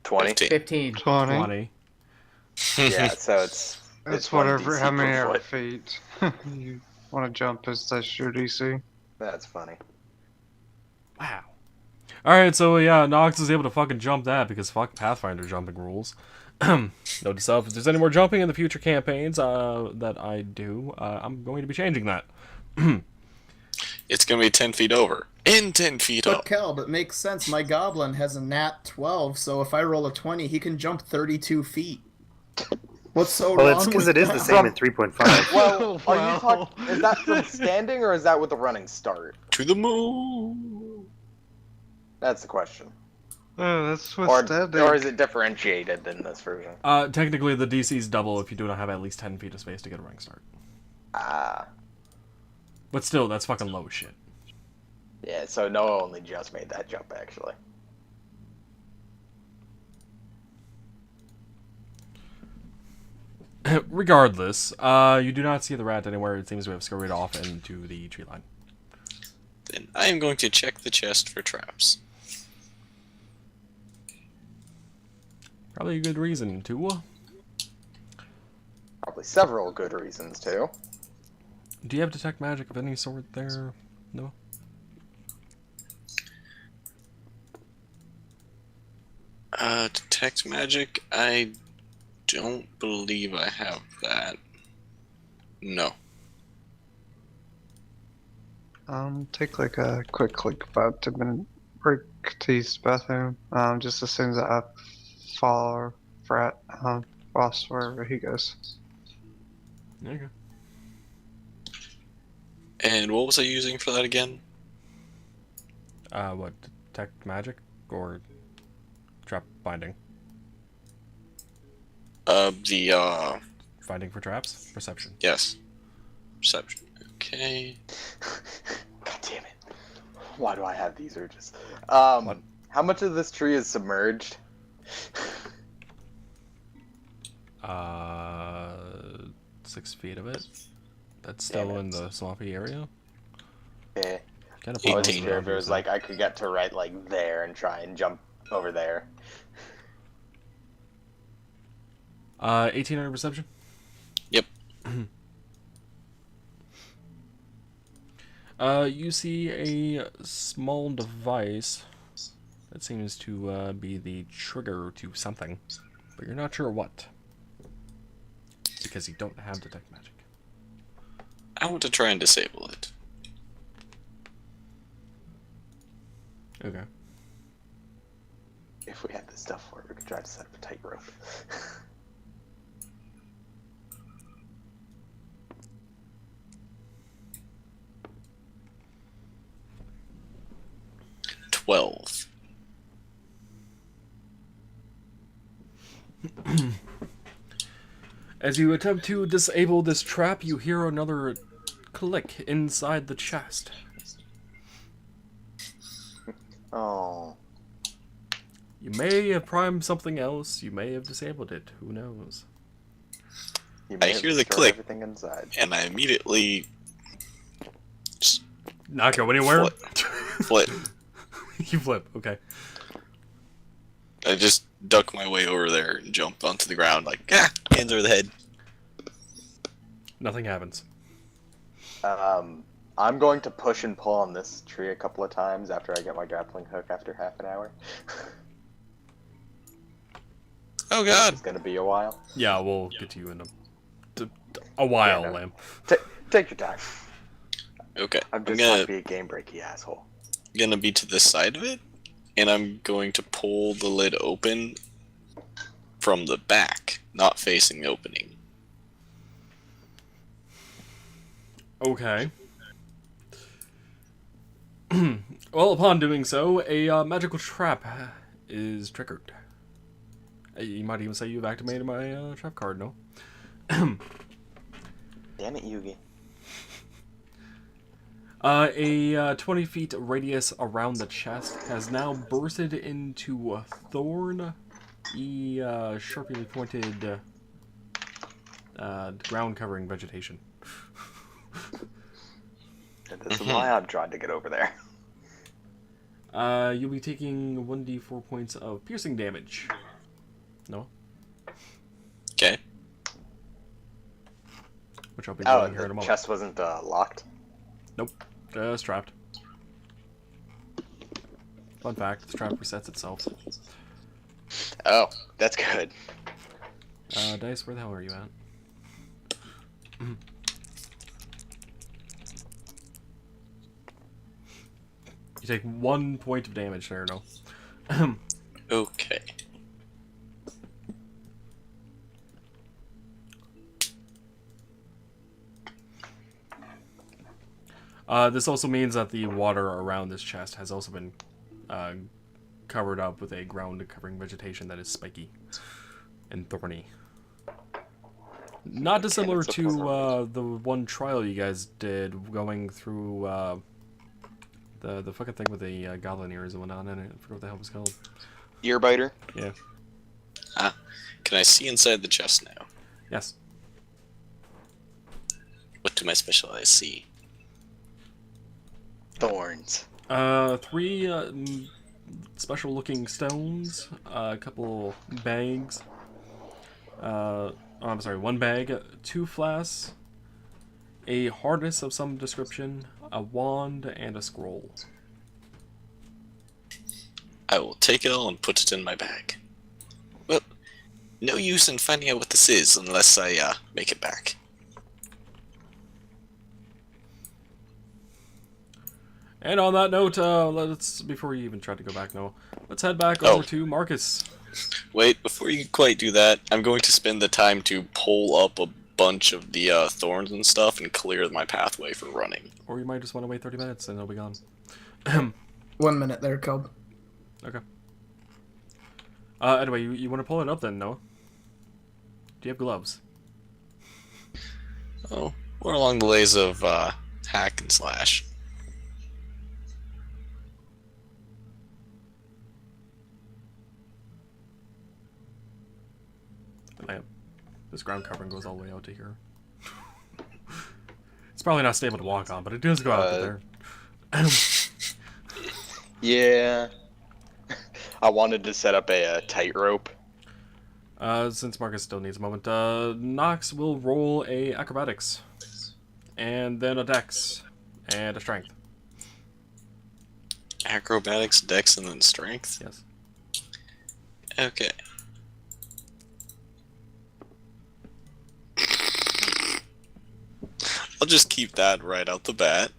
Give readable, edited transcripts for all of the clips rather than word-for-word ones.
20? 15. 20. 20. Yeah, so it's whatever, 1 DC how many per are foot. feet you want to jump as that's your DC. That's funny. Wow. Alright, so yeah, Nox is able to fucking jump that because fuck Pathfinder jumping rules. Note to self, if there's any more jumping in the future campaigns that I do, I'm going to be changing that. It's going to be 10 feet over. And 10 feet But up. Kelb, it makes sense. My goblin has a nat 12, so if I roll a 20, he can jump 32 feet. What's so Well, wrong it's because with it is the that? same in 3.5. Well, are you Wow. talking? Is that from standing or is that with the running start? To the moon. That's the question. Oh, that's what's Or standing. is it differentiated in this version? Technically the DC's double if you do not have at least 10 feet of space to get a running start. Ah, But still, that's fucking low as shit. yeah. So Noah only just made that jump actually. Regardless, you do not see the rat anywhere. It seems to have scurried off into the tree line. Then I am going to check the chest for traps. Probably a good reason to. Probably several good reasons too. Do you have detect magic of any sort there? No? Detect magic? I don't believe I have that. No. Take like a quick click about to break to use the bathroom. Just as soon as I follow Frat, boss wherever he goes. Okay. And what was I using for that again? What? Detect magic? Or trap binding? Finding for traps? Perception. Yes. Perception. Okay. God damn it! Why do I have these urges? What? How much of this tree is submerged? 6 feet of it. That's still in the swampy area. Eh. Kind of I wasn't 18. sure if it was like I could get to right like there and try and jump over there. 1800 perception? Yep. You see a small device that seems to be the trigger to something, but you're not sure what. Because you don't have detect magic. I want to try and disable it. Okay. If we had this stuff for it, we could try to set up a tightrope. 12. As you attempt to disable this trap, you hear another click inside the chest. Oh. You may have primed something else, you may have disabled it, who knows. You I may have hear the destroyed click. Everything inside. And I immediately Not go anywhere? flip. You flip, okay. I just duck my way over there and jump onto the ground like, hands over the head. Nothing happens. I'm going to push and pull on this tree a couple of times after I get my grappling hook after half an hour. Oh god. It's gonna be a while. Yeah, we'll get to you in a while, Yeah, no. Lamb. Take your time. Okay. I'm just gonna trying to be a game breaky asshole. be to the side of it, and I'm going to pull the lid open from the back, not facing the opening. Okay. Well, upon doing so, a magical trap is triggered. You might even say you've activated my trap card, no? Damn it, Yugi. A 20 feet radius around the chest has now bursted into a thorn, sharply pointed ground-covering vegetation. And this is why I'm trying to get over there. You'll be taking 1d4 points of piercing damage. No? Okay. Which I'll be Oh, doing here in a the moment. chest wasn't locked. Nope. Just trapped. Fun fact, the trap resets itself. Oh, that's good. Dice, where the hell are you at? You take 1 point of damage there, no? Okay. This also means that the water around this chest has also been covered up with a ground-covering vegetation that is spiky and thorny. Not dissimilar that's a to the one trial you guys did going through the fucking thing with the goblin ears and whatnot in it. I forgot what the hell it was called. Earbiter. Yeah. Can I see inside the chest now? Yes. What do my special eyes see? Thorns. 3 special-looking stones, a couple bags. I'm sorry, 1 bag, 2 flasks, a harness of some description, a wand, and a scroll. I will take it all and put it in my bag. Well, no use in finding out what this is unless I make it back. And on that note, let's before you even try to go back, Noah, let's head back over to Marcus. Wait, before you quite do that, I'm going to spend the time to pull up a bunch of the thorns and stuff and clear my pathway for running. Or you might just want to wait 30 minutes and it'll be gone. 1 minute there, Cobb. Okay. Anyway, you want to pull it up then, Noah? Do you have gloves? Oh, more along the ways of hack and slash. This ground covering goes all the way out to here. It's probably not stable to walk on, but it does go out to there. Yeah. I wanted to set up a tightrope. Since Marcus still needs a moment, Nox will roll a acrobatics, and then a dex, and a strength. Acrobatics, dex, and then strength? Yes. Okay. I'll just keep that right out the bat.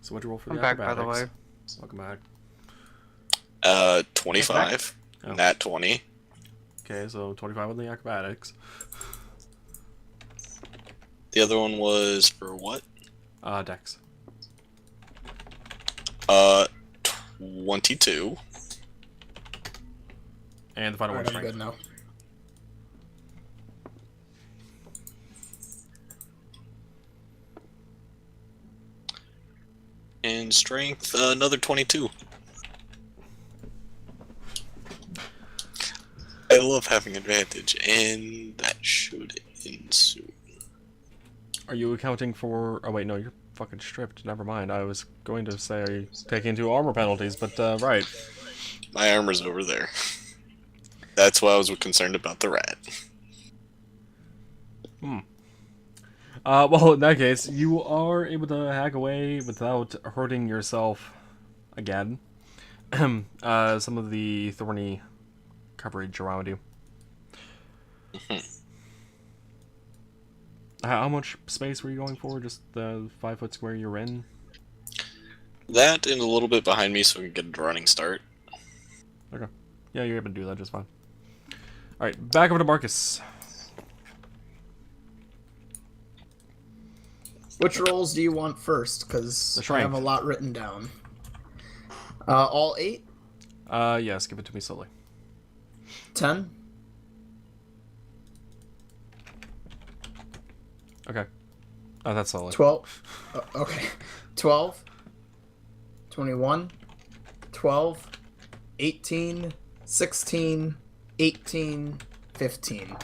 So what'd you roll for I'm the back, by acrobatics? the way. Welcome back. 25. Oh. Nat 20. Okay, so 25 on the acrobatics. The other one was for what? Dex. 22. And the final Alright, one's I'm strength. good now. And strength, another 22. I love having advantage, and that should ensue. Are you accounting for... Oh wait, no, you're fucking stripped. Never mind. I was going to say, are you taking into armor penalties, but right. My armor's over there. That's why I was concerned about the rat. Well, in that case, you are able to hack away without hurting yourself again. Some of the thorny coverage around you. How much space were you going for? Just the 5 foot square you're in? That and a little bit behind me so we can get a running start. Okay. Yeah, you're able to do that just fine. Alright, back over to Marcus. Which rolls do you want first? The Because I strength. have a lot written down. All 8? Yes, give it to me slowly. 10? Okay. Oh, that's slowly. 12? Okay. 12? 21? 12? 18? 16? 18? 15.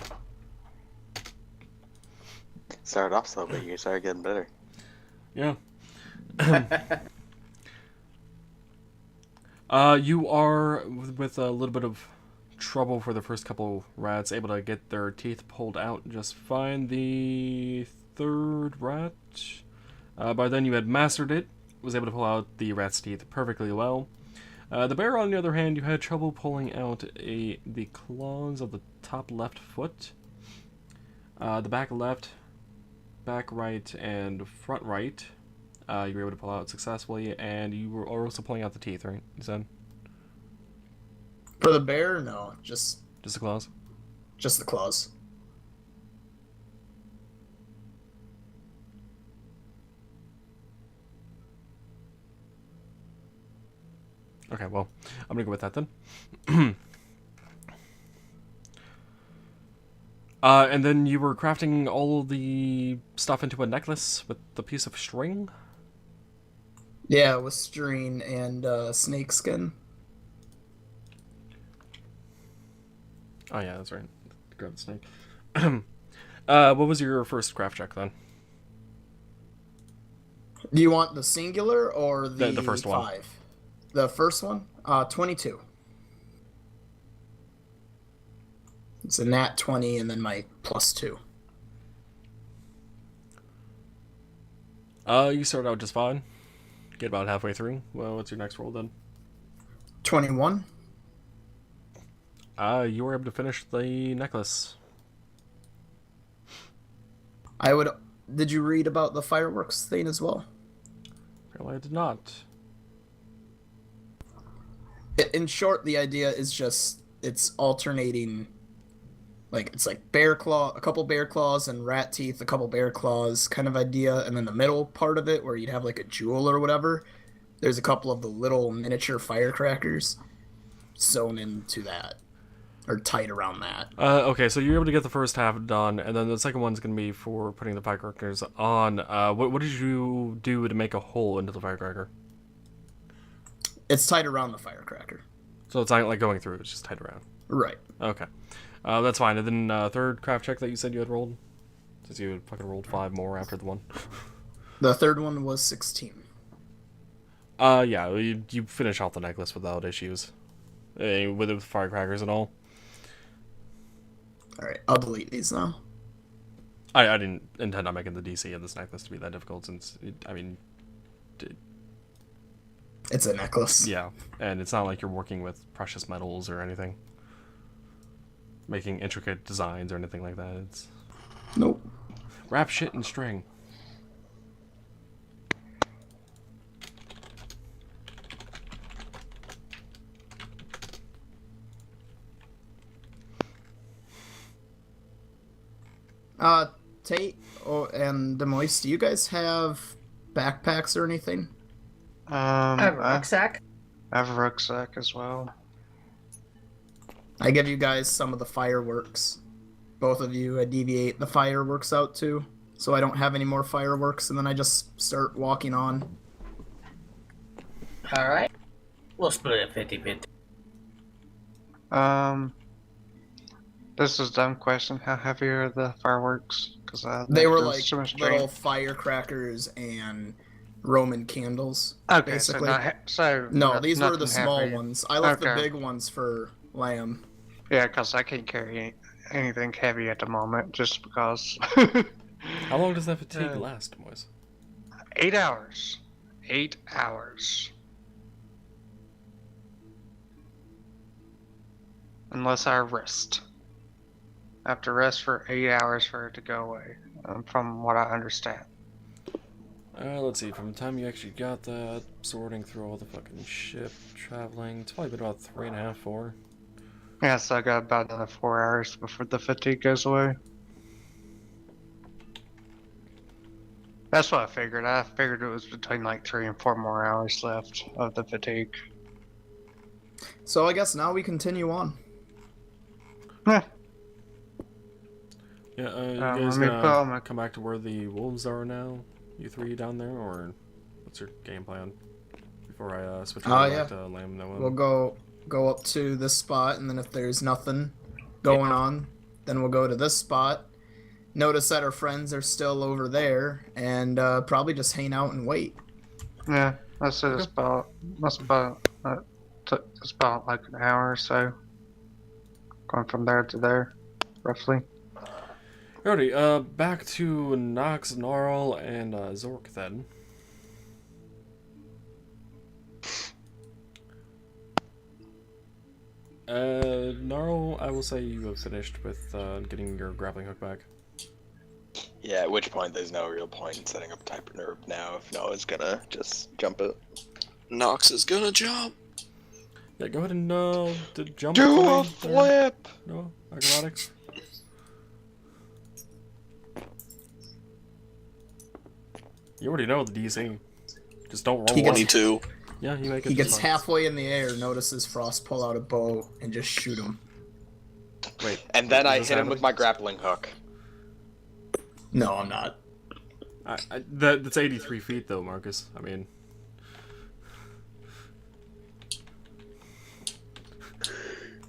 Started off slow, but you started getting better. Yeah. You are, with a little bit of trouble for the first couple rats, able to get their teeth pulled out just fine. The third rat, by then you had mastered it, was able to pull out the rat's teeth perfectly well. The bear, on the other hand, you had trouble pulling out the claws of the top left foot, the back left, back right, and front right. You were able to pull out successfully, and you were also pulling out the teeth, right? You said? For the bear, no, just the claws? Just the claws. Okay, well, I'm gonna go with that then. And then you were crafting all the stuff into a necklace with the piece of string? Yeah, with string and snake skin. Oh yeah, that's right. Grab the snake. What was your first craft check then? Do you want the singular or The first one. 5? The first one? 22. It's a nat 20 and then my +2. You started out just fine. Get about halfway through. Well, what's your next roll then? 21. You were able to finish the necklace. Did you read about the fireworks thing as well? Apparently I did not. In short, the idea is just it's alternating. Like it's like bear claw, a couple bear claws, and rat teeth, a couple bear claws, kind of idea, and then the middle part of it where you'd have like a jewel or whatever. There's a couple of the little miniature firecrackers sewn into that, or tied around that. Okay, so you're able to get the first half done, and then the second one's gonna be for putting the firecrackers on. What did you do to make a hole into the firecracker? It's tied around the firecracker. So it's not like going through; it's just tied around. Right. Okay, that's fine. And then third craft check that you said you had rolled, since you had fucking rolled 5 more after the one. The third one was 16. Yeah, you finish off the necklace without issues, with the firecrackers and all. All right, I'll delete these now. I didn't intend on making the DC of this necklace to be that difficult, since It's a necklace. yeah, and it's not like you're working with precious metals or anything, making intricate designs or anything like that. It's Nope. wrap shit in string. Tate and Demoise, do you guys have backpacks or anything? I have a rucksack. I have a rucksack as well. I give you guys some of the fireworks. Both of you, I deviate the fireworks out too, so I don't have any more fireworks, and then I just start walking on. Alright. We'll split it 50-50. This is a dumb question. How heavy are the fireworks? Because They were like little firecrackers and Roman candles. Okay, basically. so No, these were the nothing small heavy. ones. I left the Okay. big ones for Lamb. Yeah, because I can't carry anything heavy at the moment, just because. How long does that fatigue last, boys? 8 hours. 8 hours. Unless I rest. I have to rest for 8 hours for it to go away, from what I understand. Let's see, from the time you actually got that, sorting through all the fucking ship, traveling, it's probably been about 3.5, 4. Yeah, so I got about another 4 hours before the fatigue goes away. That's what I figured. I figured it was between like 3 and 4 more hours left of the fatigue. So I guess now we continue on. Yeah. Yeah, you guys let me put on gonna my- come back to where the wolves are now? You three down there, or what's your game plan? Before I switch over yeah. back to Lamb Noah. We'll go up to this spot, and then if there's nothing going on, then we'll go to this spot. Notice that our friends are still over there, and probably just hang out and wait. Yeah, that's about like an hour or so. going from there to there, roughly. Alrighty, back to Nox, Gnarl, and Zork then. Gnarl, I will say you have finished with getting your grappling hook back. Yeah, at which point there's no real point in setting up type nerve now if Noah's gonna just jump it. Nox is gonna jump. Yeah, go ahead and jump. Do for me a flip! There. No, acrobatics. You already know the DC. Just don't roll. He gets- 22. Yeah, you make it. He gets fine. halfway in the air, notices Frost pull out a bow, and just shoot him. Wait. And then I is hit this him with my grappling hook. No, I'm not. That's 83 feet though, Marcus. I mean.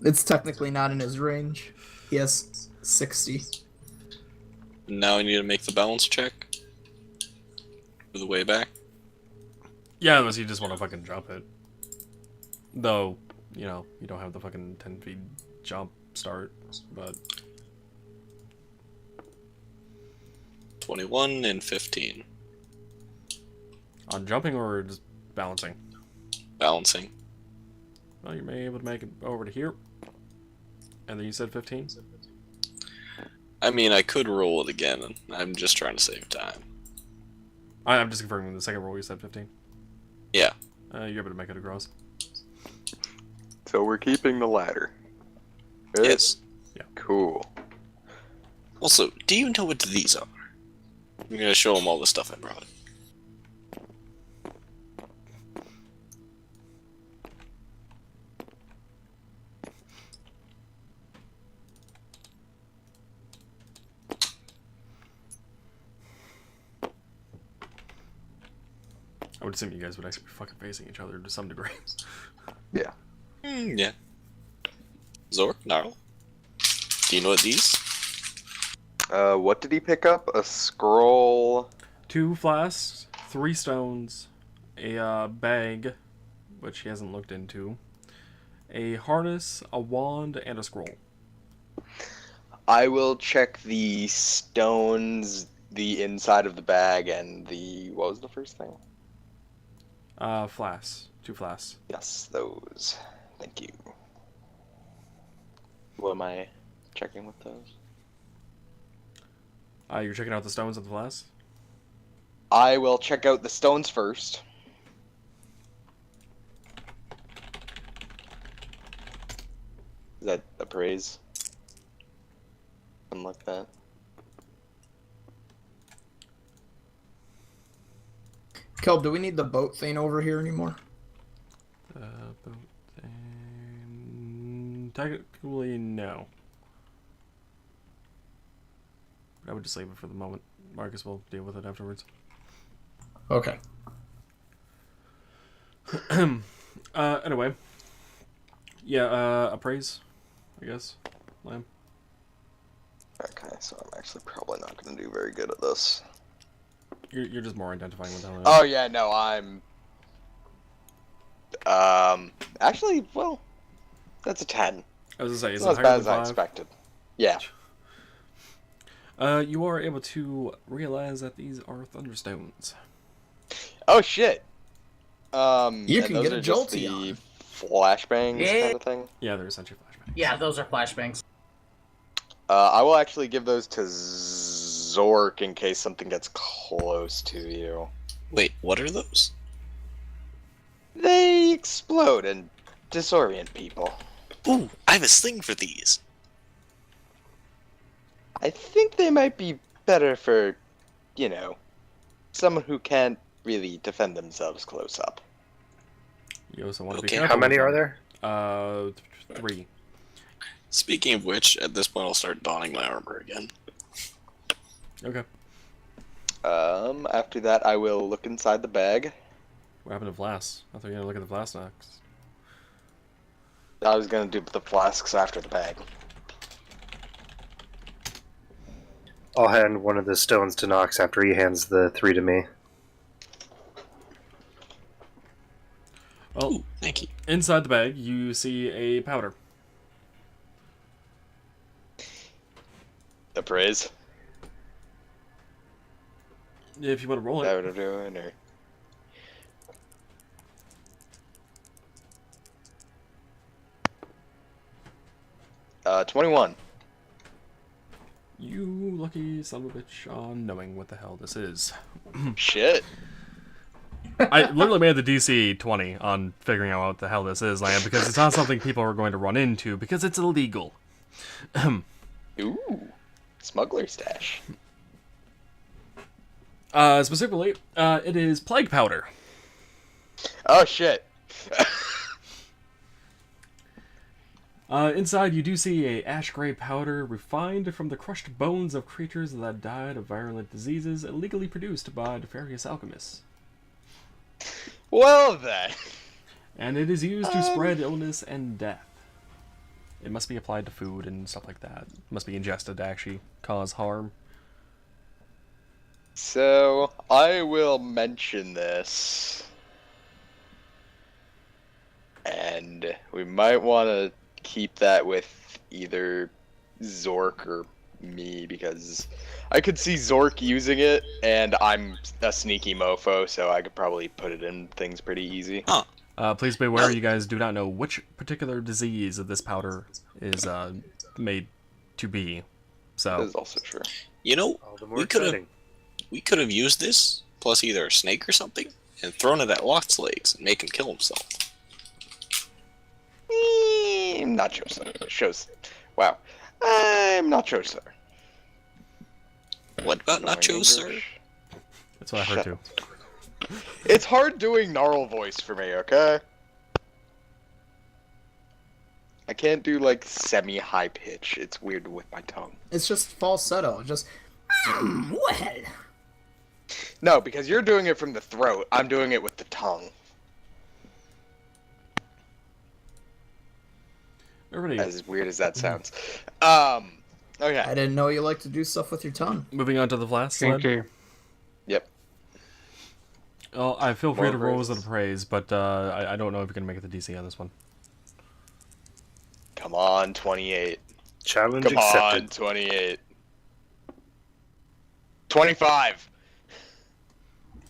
It's technically not in his range. He has 60. Now I need to make the balance check. For the way back. Yeah, unless you just want to fucking jump it. Though, you know, you don't have the fucking 10 feet jump start, but... 21 and 15. On jumping or just balancing? Balancing. Well, you may be able to make it over to here. And then you said 15? I mean, I could roll it again. I'm just trying to save time. I'm just confirming the second roll you said 15. Yeah. You're able to make it across. So we're keeping the ladder. Right? Yes. Cool. Also, do you know what these are? I'm gonna show them all the stuff I brought. I would assume you guys would actually be fucking facing each other to some degree. Yeah. Yeah. Zork, Gnarl. Do you know what these? What did he pick up? A scroll. 2 flasks, 3 stones, a bag, which he hasn't looked into, a harness, a wand, and a scroll. I will check the stones, the inside of the bag, and the... What was the first thing? Flasks. 2 flasks. Yes, those. Thank you. What am I checking with those? You're checking out the stones and the flasks? I will check out the stones first. Is that appraise? Something like that. Kelb, do we need the boat thing over here anymore? Boat thing... Technically, no. I would just leave it for the moment. Marcus will deal with it afterwards. Okay. Anyway. Yeah, appraise, I guess. Lamb. Okay, so I'm actually probably not going to do very good at this. You're just more identifying with how it is. Oh yeah, no, I'm... Actually, well, that's a 10. I was gonna say, is It's not it as higher bad than as I 5? expected. Yeah. You are able to realize that these are thunderstones. Oh shit! You and can those get are a just jolty the on. flashbangs Yeah. kind of thing? Yeah, they're essentially flashbangs. Yeah, those are flashbangs. I will actually give those to Zork in case something gets close to you. Wait, what are those? They explode and disorient people. Ooh, I have a sling for these. I think they might be better for, you know, someone who can't really defend themselves close up. You also want to Okay, be how careful. How many with are them. there? 3. Speaking of which, at this point I'll start donning my armor again. Okay. After that, I will look inside the bag. What happened to flasks? I thought you were gonna look at the flask next. I was gonna do the flasks after the bag. I'll hand one of the stones to Nox after he hands the 3 to me. Well, Ooh, thank you. inside the bag, you see a powder. Appraise? If you want to roll Is that it. what I'm doing, or... 21. You lucky son of a bitch on knowing what the hell this is. Shit. I literally made the DC 20 on figuring out what the hell this is, Lamb, because it's not something people are going to run into, because it's illegal. Ooh. Smuggler stash. Specifically, it is plague powder. Oh, shit. Inside, you do see a ash-gray powder refined from the crushed bones of creatures that died of virulent diseases illegally produced by nefarious alchemists. Well, then. And it is used to spread illness and death. It must be applied to food and stuff like that. It must be ingested to actually cause harm. So, I will mention this. And we might want to keep that with either Zork or me, because I could see Zork using it, and I'm a sneaky mofo, so I could probably put it in things pretty easy. Please be aware, you guys do not know which particular disease that this powder is made to be. So That is also true. You know, All the more we could have exciting. used this plus either a snake or something and thrown it at Lot's legs and make him kill himself. I'm not sure, sir. Wow. I'm not sure, sir. What about Annoying nachos, sir? English. that's what I heard too. It's hard doing gnarl voice for me, okay? I can't do, like, semi-high pitch. It's weird with my tongue. It's just falsetto. Just well. No, because you're doing it from the throat. I'm doing it with the tongue. Everybody, As weird as that sounds. Okay. I didn't know you like to do stuff with your tongue. moving on to the flask sled. Kinky. Yep. Well, I feel free More to roll as a praises. praise, but I don't know if you can make it the DC on this one. Come on, 28. Challenge Come accepted. on, 28. 25.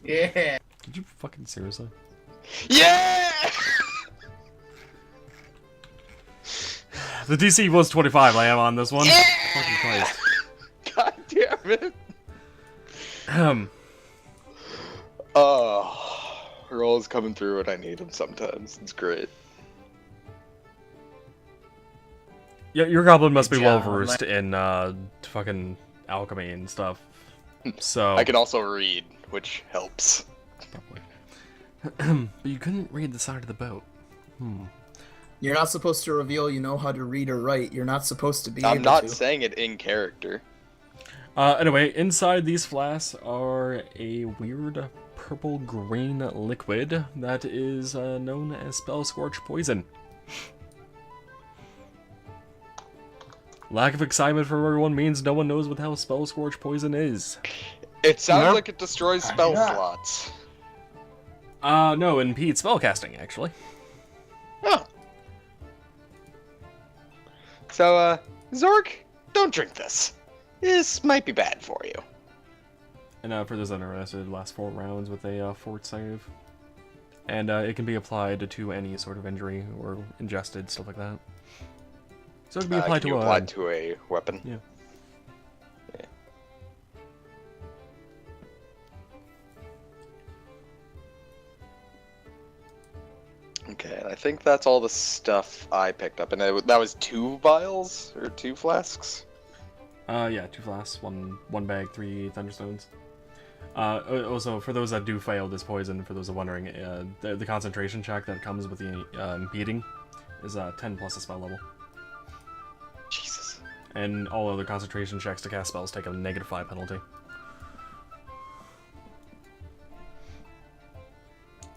Yeah. Did you fucking seriously? Yeah! The DC was 25. I am on this one. Yeah! Fucking Christ. God damn it. Roll's coming through when I need him sometimes. It's great. Yeah, your goblin must be Good well job, versed in fucking alchemy and stuff. So I can also read, which helps. probably. But you couldn't read the side of the boat. You're not supposed to reveal you know how to read or write. You're not supposed to be I'm able not to. saying it in character. Anyway, inside these flasks are a weird purple-green liquid that is known as Spell Scorch Poison. Lack of excitement from everyone means no one knows what the hell Spell Scorch Poison is. It sounds Nope. like it destroys I do spell not. slots. No, impedes spellcasting, actually. Oh. So, Zork, don't drink this. This might be bad for you. And for those interested, last 4 rounds with a fort save. And it can be applied to any sort of injury or ingested, stuff like that. So it can be applied Can to you a... apply to a weapon? Yeah. Yeah. Okay, and I think that's all the stuff I picked up. And that was 2 vials? Or 2 flasks? Yeah, 2 flasks, one bag, 3 thunderstones. Also, for those that do fail this poison, for those that are wondering, the concentration check that comes with the impeding is 10 plus a spell level. Jesus. And all other concentration checks to cast spells take a -5 penalty.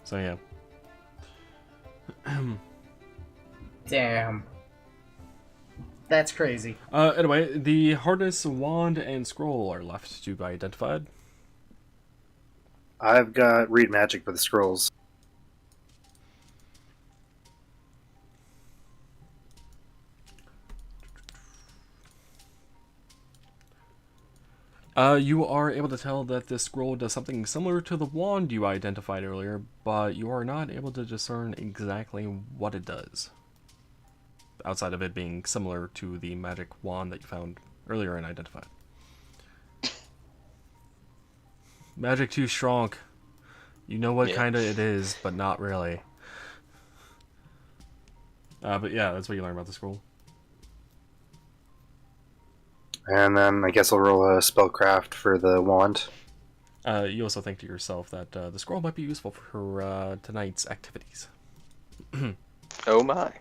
So yeah. Damn. That's crazy. Anyway, the harness, wand, and scroll are left to be identified. I've got read magic for the scrolls. You are able to tell that this scroll does something similar to the wand you identified earlier, but you are not able to discern exactly what it does. Outside of it being similar to the magic wand that you found earlier and identified. Magic too strong. You know what kind of it is, but not really. But yeah, that's what you learn about the scroll. And then I guess I'll roll a spellcraft for the wand. You also think to yourself that the scroll might be useful for tonight's activities. Oh my.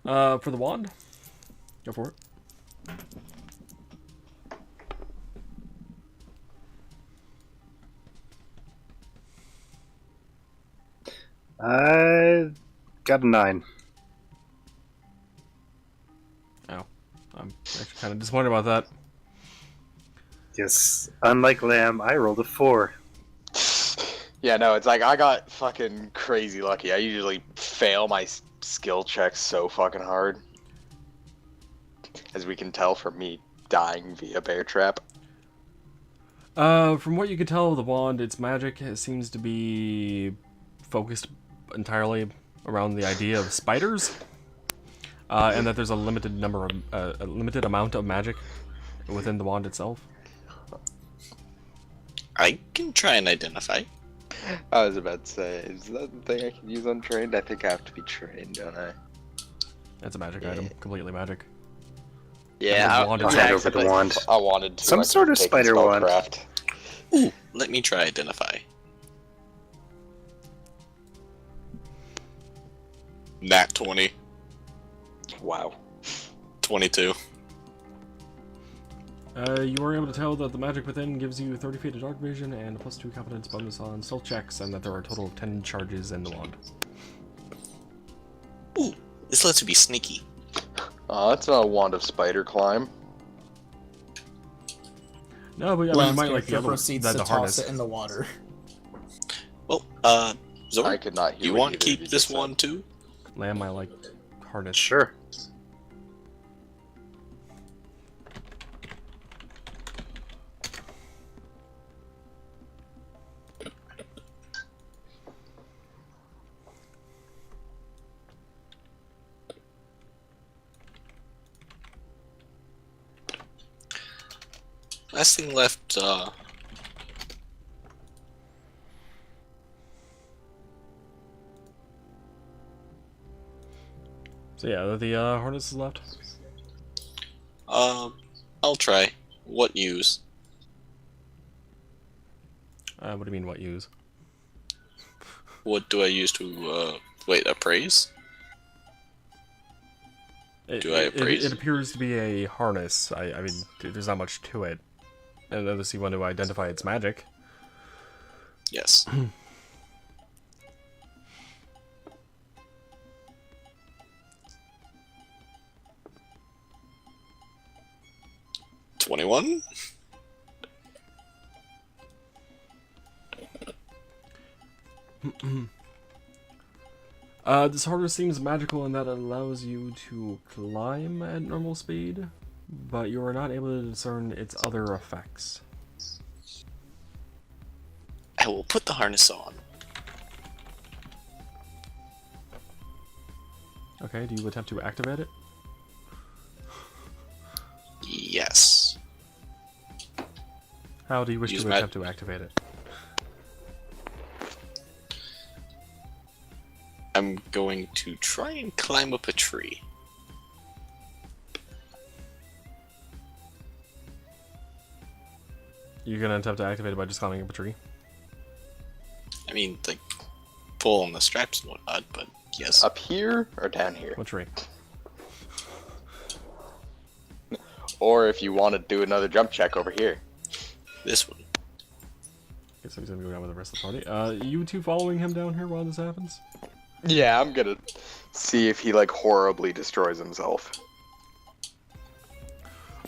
For the wand, go for it. I got a 9. Oh, I'm actually kind of disappointed about that. Yes, unlike Lamb, I rolled a 4. Yeah, no, it's like I got fucking crazy lucky. I usually fail my skill checks so fucking hard. As we can tell from me dying via bear trap. From what you can tell of the wand, its magic seems to be focused entirely around the idea of spiders, and that there's a limited amount of magic within the wand itself. I can try and identify. I was about to say, is that the thing I can use untrained? I think I have to be trained, don't I? It's a magic item, completely magic. Yeah, The wand I'll itself. hand over the wand. I wanted to. Some I sort could of take spider wand. spellcraft. Ooh, let me try identify. Nat 20. Wow. 22. You are able to tell that the magic within gives you 30 feet of dark vision and a +2 confidence bonus on stealth checks, and that there are a total of 10 charges in the wand. Ooh, this lets you be sneaky. That's a wand of spider climb. No, but yeah, I mean, you Lance might like the other proceeds the to toss harness. it in the water. Well, I Zork, could not hear. you what want to either of keep you this just said. one too? Lamb might like harness. Sure. Last thing left, So yeah, the harness is left. I'll try. What use? What do you mean, what use? What do I use to, wait, appraise? Do I appraise? It appears to be a harness. I mean, there's not much to it. Unless you want to identify its magic. Yes. 21? This harness seems magical in that it allows you to climb at normal speed, but you are not able to discern its other effects. I will put the harness on. Okay, do you attempt to activate it? Yes. How do you wish Use to attempt to activate it? I'm going to try and climb up a tree. You're gonna attempt to activate it by just climbing up a tree? I mean, like, pull on the straps and whatnot, but yes. Up here or down here? What tree? Or if you want to do another jump check over here. This one. Okay, so he's gonna go down with the rest of the party. You two following him down here while this happens? Yeah, I'm gonna see if he like horribly destroys himself.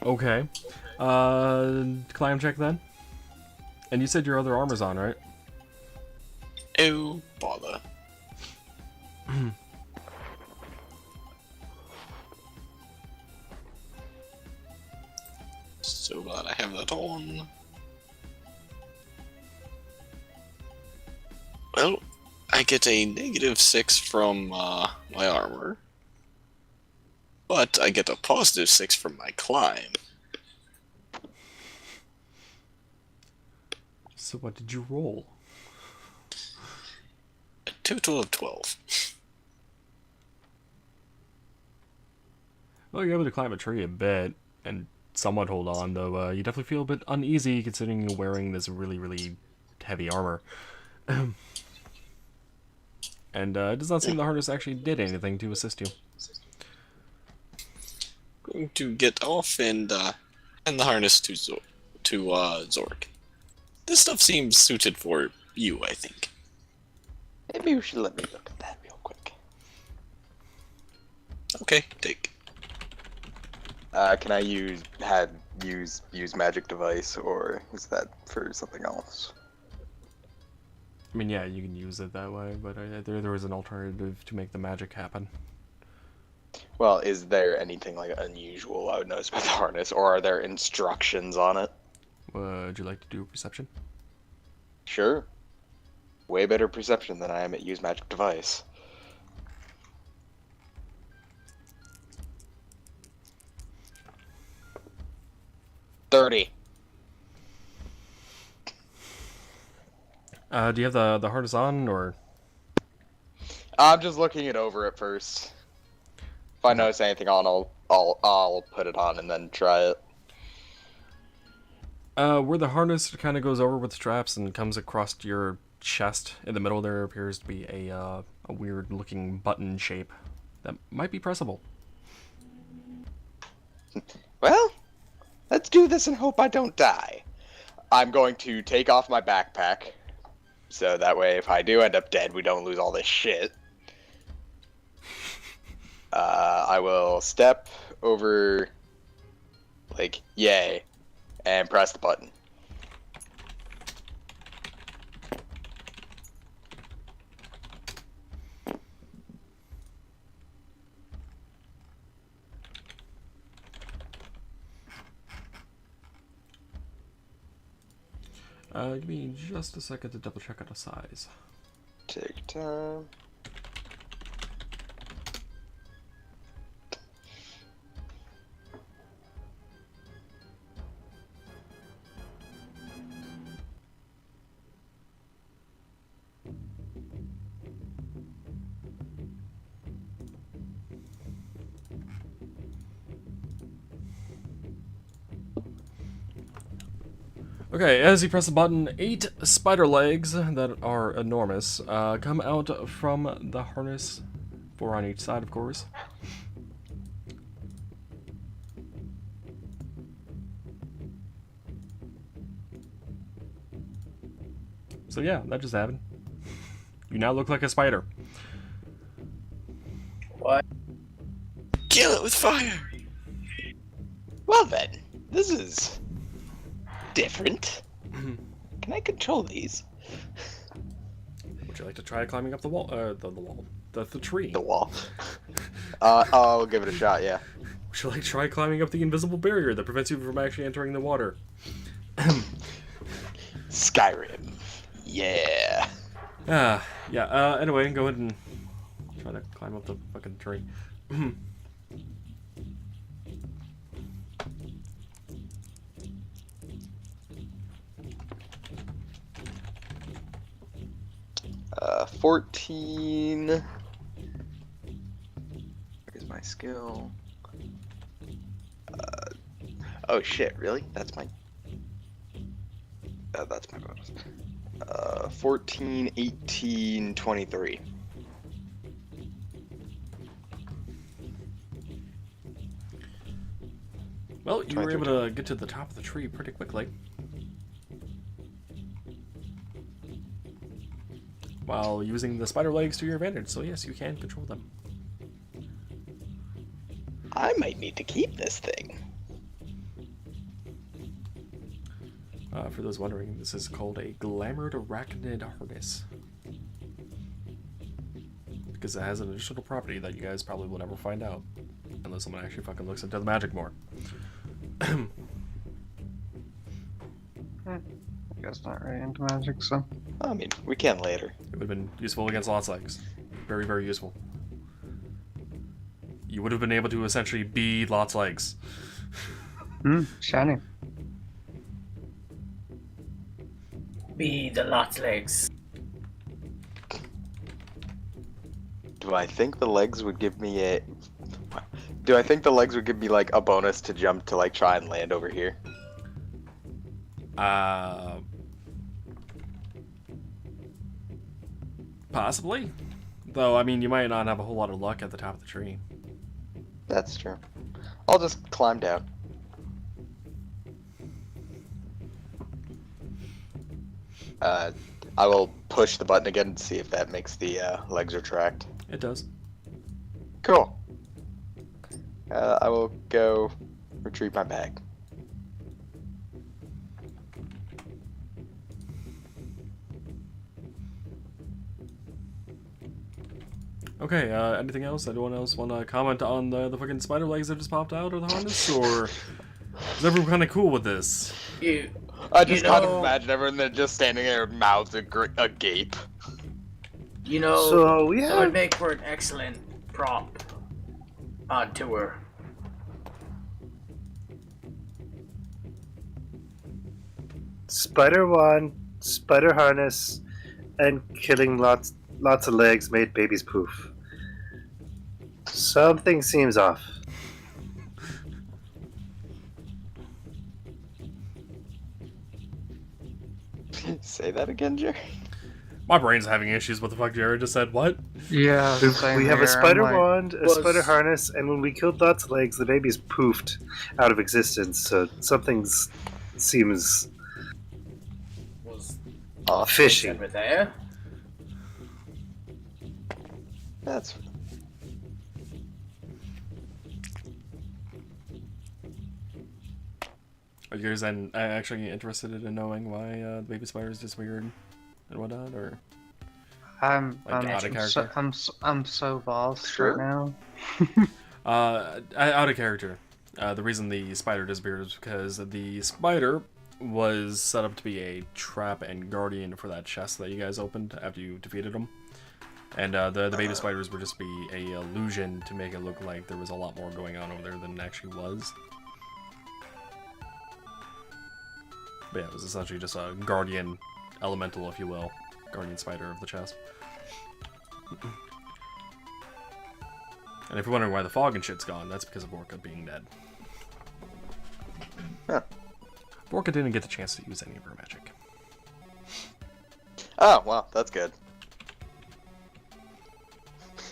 Okay. Climb check then. And you said your other armor's on, right? Oh, bother. So glad I have that on. get a -6 from my armor, but I get a +6 from my climb. So what did you roll? A total of 12. Well, you're able to climb a tree a bit and somewhat hold on, though you definitely feel a bit uneasy considering you're wearing this really, really heavy armor. And it does not seem the harness actually did anything to assist you. Going to get off and the harness to Zork. This stuff seems suited for you, I think. Maybe you should let me look at that real quick. Okay, take. Can I use magic device, or is that for something else? I mean, yeah, you can use it that way, but there is an alternative to make the magic happen. Well, is there anything like unusual I would notice about the harness, or are there instructions on it? Would you like to do perception? Sure. Way better perception than I am at use magic device. $30. Do you have the harness on, or? I'm just looking it over at first. If I notice anything on, I'll put it on and then try it. Where the harness kind of goes over with straps and comes across your chest, in the middle there appears to be a weird-looking button shape that might be pressable. Well, let's do this and hope I don't die. I'm going to take off my backpack, so that way if I do end up dead, we don't lose all this shit. I will step over, like, yay, and press the button. Give me just a second to double check on the size. Take time. Okay, as you press the button, 8 spider legs that are enormous come out from the harness, 4 on each side, of course. So yeah, that just happened. You now look like a spider. What? Kill it with fire! Well then, this is different. Can I control these? Would you like to try climbing up the wall? The tree. The wall. I'll give it a shot, yeah. Would you like to try climbing up the invisible barrier that prevents you from actually entering the water? Skyrim. Yeah. Yeah, anyway, go ahead and try to climb up the fucking tree. 14. Where's my skill? Oh shit, really? That's my bonus. 14, 18, 23. Well, you were able to get to the top of the tree pretty quickly. While using the spider legs to your advantage, so yes, you can control them. I might need to keep this thing. For those wondering, this is called a Glamored Arachnid Harness. Because it has an additional property that you guys probably will never find out. Unless someone actually fucking looks into the magic more. You guys not really into magic, so. I mean, we can later. It would have been useful against lots of legs. Very, very useful. You would have been able to essentially be lots legs. Shiny. Be the lot legs. Do I think the legs would give me a... Do I think the legs would give me, like, a bonus to jump to, like, try and land over here? Possibly. Though, I mean, you might not have a whole lot of luck at the top of the tree. That's true. I'll just climb down. I will push the button again and see if that makes the legs retract. It does. Cool. I will go retrieve my bag. Okay, anything else? Anyone else want to comment on the fucking spider legs that just popped out of the harness? Or is everyone kind of cool with this? I just kind of imagine everyone there just standing there, mouths agape. You know, So we that would have make for an excellent prop on tour. spider wand, spider harness, and killing lots of legs made babies poof. Something seems off. Say that again, Jerry. My brain's having issues. What the fuck, Jared just said? What? Yeah, We have a spider wand. wand, a spider harness, and when we killed lots of legs, the babies poofed out of existence. So something seems Was fishy. over there? That's... Are you guys then actually interested in knowing why the baby spider is just weird and whatnot, or I'm out of character? I'm so lost Sure. right now. Out of character. The reason the spider disappeared is because the spider was set up to be a trap and guardian for that chest that you guys opened after you defeated them. And the baby spiders would just be a illusion to make it look like there was a lot more going on over there than it actually was. But yeah, it was essentially just a guardian elemental, if you will. Guardian spider of the chest. And if you're wondering why the fog and shit's gone, that's because of Orca being dead. Huh. Orca didn't get the chance to use any of her magic. Oh, well, that's good.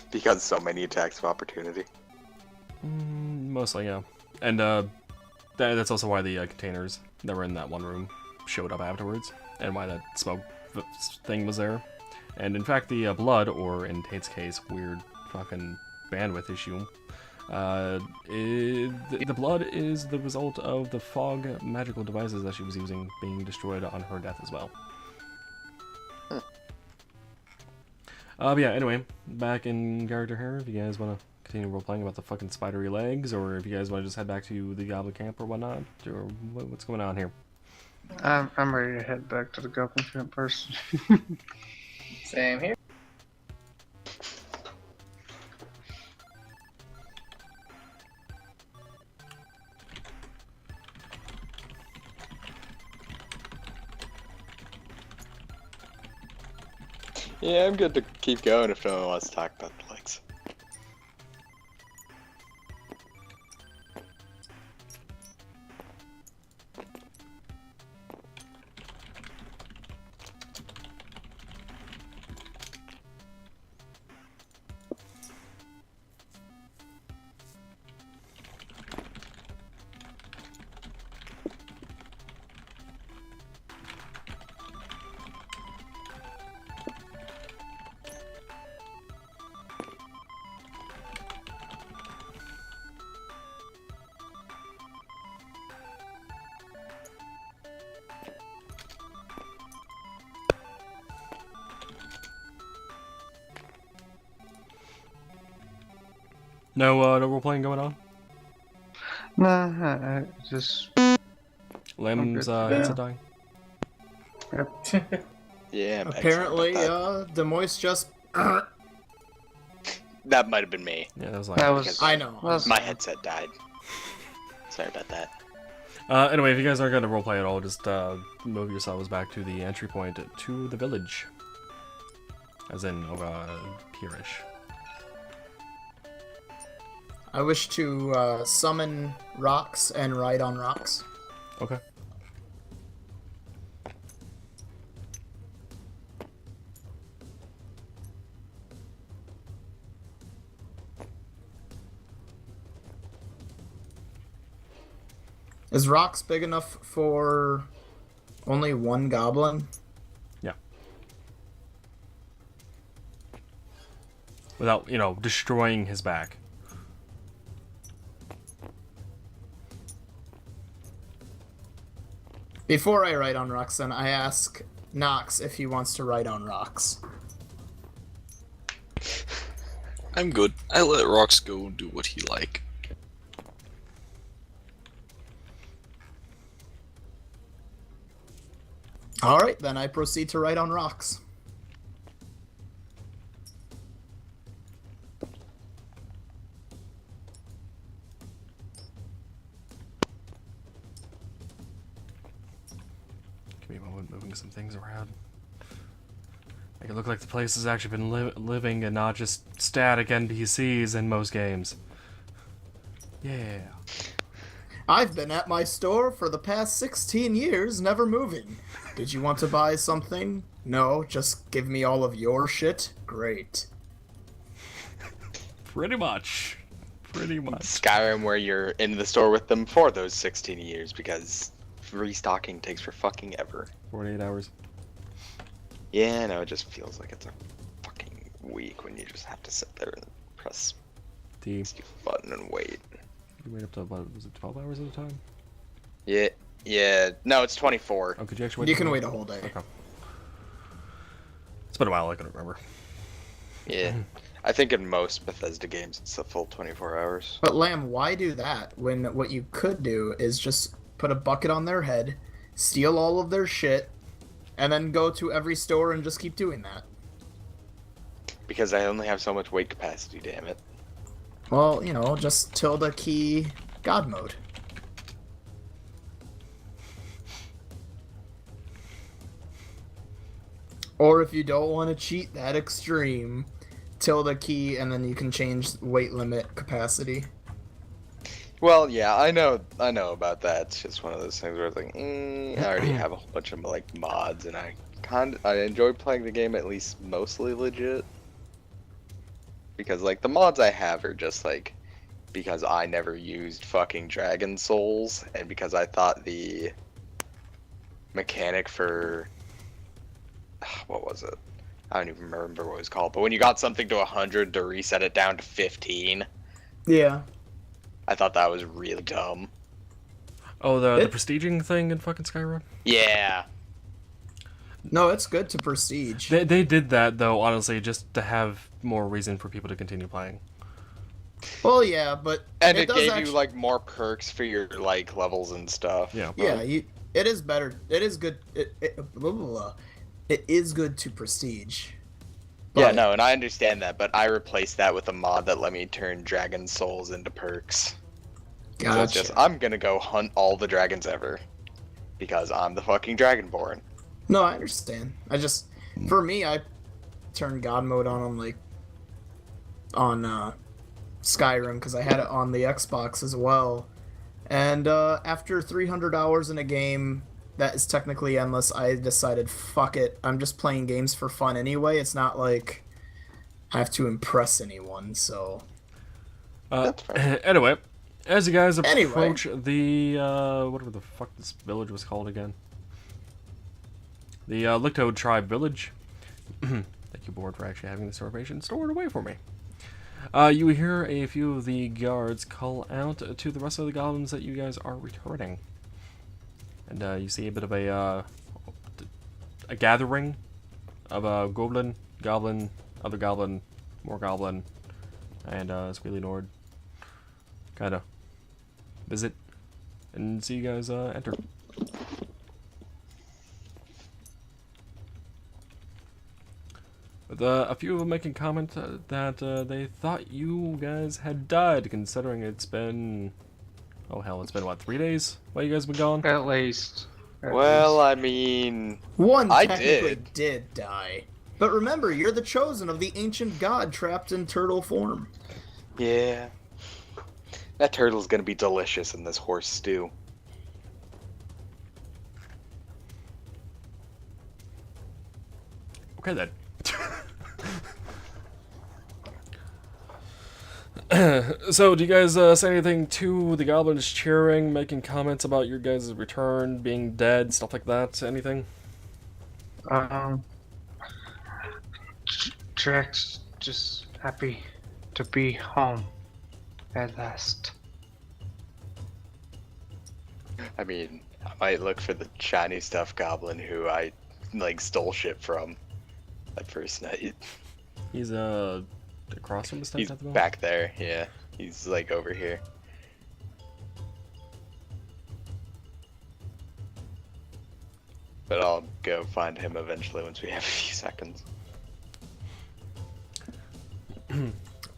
Because so many attacks of opportunity. Mostly, yeah. And that's also why the containers that were in that one room showed up afterwards, and why that smoke thing was there. And in fact, the blood, or in Tate's case, weird fucking bandwidth issue, the blood is the result of the fog magical devices that she was using being destroyed on her death as well. But yeah, anyway, back in character here, if you guys want to continue role-playing about the fucking spidery legs, or if you guys want to just head back to the Goblin Camp or whatnot, or what's going on here? I'm ready to head back to the Goblin Camp first. Same here. Yeah, I'm good to keep going if no one wants to talk about the legs. No role-playing going on? Nah, I just Limbs, good. headset dying? Yeah, I'm Apparently, excellent at Demois just. that. That might have been me. Yeah, that was like. That was. I know. was- My headset died. Sorry about that. Anyway, if you guys aren't going to roleplay at all, just move yourselves back to the entry point to the village. As in, here-ish. I wish to summon rocks and ride on rocks. Okay. Is rocks big enough for only one goblin? Yeah. Without, destroying his back. Before I ride on rocks, then I ask Nox if he wants to ride on rocks. I'm good. I let Rox go do what he like. Alright, then I proceed to ride on rocks. Give me a moment moving some things around. Make it look like the place has actually been living and not just static NPCs in most games. Yeah. I've been at my store for the past 16 years, never moving. Did you want to buy something? No, just give me all of your shit? Great. Pretty much. Pretty much. Skyrim, where you're in the store with them for those 16 years because restocking takes for fucking ever. 48 hours. Yeah, no, it just feels like it's a fucking week when you just have to sit there and press D. the button and wait. You wait up to, what, was it 12 hours at a time? Yeah, no, it's 24. Oh, could you actually wait? You can wait a whole day. Okay. It's been a while, I couldn't remember. Yeah, I think in most Bethesda games it's a full 24 hours. But Lamb, why do that when what you could do is just put a bucket on their head, steal all of their shit, and then go to every store and just keep doing that? Because I only have so much weight capacity, damn it. Well, just tilde key God mode. Or if you don't want to cheat that extreme, tilde key and then you can change weight limit capacity. Well, yeah, I know about that. It's just one of those things where it's like, I already have a whole bunch of like mods, and I enjoy playing the game at least mostly legit. Because like the mods I have are just like because I never used fucking Dragon Souls, and because I thought the mechanic for what was it? I don't even remember what it was called. But when you got something to 100 to reset it down to 15, Yeah. I thought that was really dumb. Oh, the prestiging thing in fucking Skyrim? Yeah. No, it's good to prestige. They did that, though, honestly, just to have more reason for people to continue playing. Well, yeah, but And it does gave actu- you like more perks for your like levels and stuff. Yeah. Yeah, it is better. It is good. Blah, blah, blah. It is good to prestige. Yeah, But- no, and I understand that, but I replaced that with a mod that let me turn Dragon Souls into perks. So it's just, I'm gonna go hunt all the dragons ever. Because I'm the fucking Dragonborn. No, I understand. For me, I turned God mode on Skyrim because I had it on the Xbox as well. And after 300 hours in a game that is technically endless, I decided, fuck it. I'm just playing games for fun anyway. It's not like I have to impress anyone, so... That's fair. Anyway, as you guys approach the, whatever the fuck this village was called again. The Licto Tribe Village. Thank you, Board, for actually having this information stored away for me. You hear a few of the guards call out to the rest of the goblins that you guys are returning. And you see a bit of a gathering of a goblin, other goblin, more goblin, and Squealy Nord. Kind of visit and see you guys enter. with a few of them making comment that they thought you guys had died, considering it's been... Oh hell, it's been what, 3 days while you guys been gone? At least. Well, I mean, One I technically did die. But remember, you're the chosen of the ancient god trapped in turtle form. yeah. That turtle's gonna be delicious in this horse stew. Okay then. So, do you guys say anything to the goblins cheering, making comments about your guys' return, being dead, stuff like that? Anything? Drax just happy to be home at last. I mean, I might look for the shiny stuff goblin who I, like, stole shit from that first night. He's across from the tent He's at the moment? back there, yeah. He's, like, over here. But I'll go find him eventually once we have a few seconds.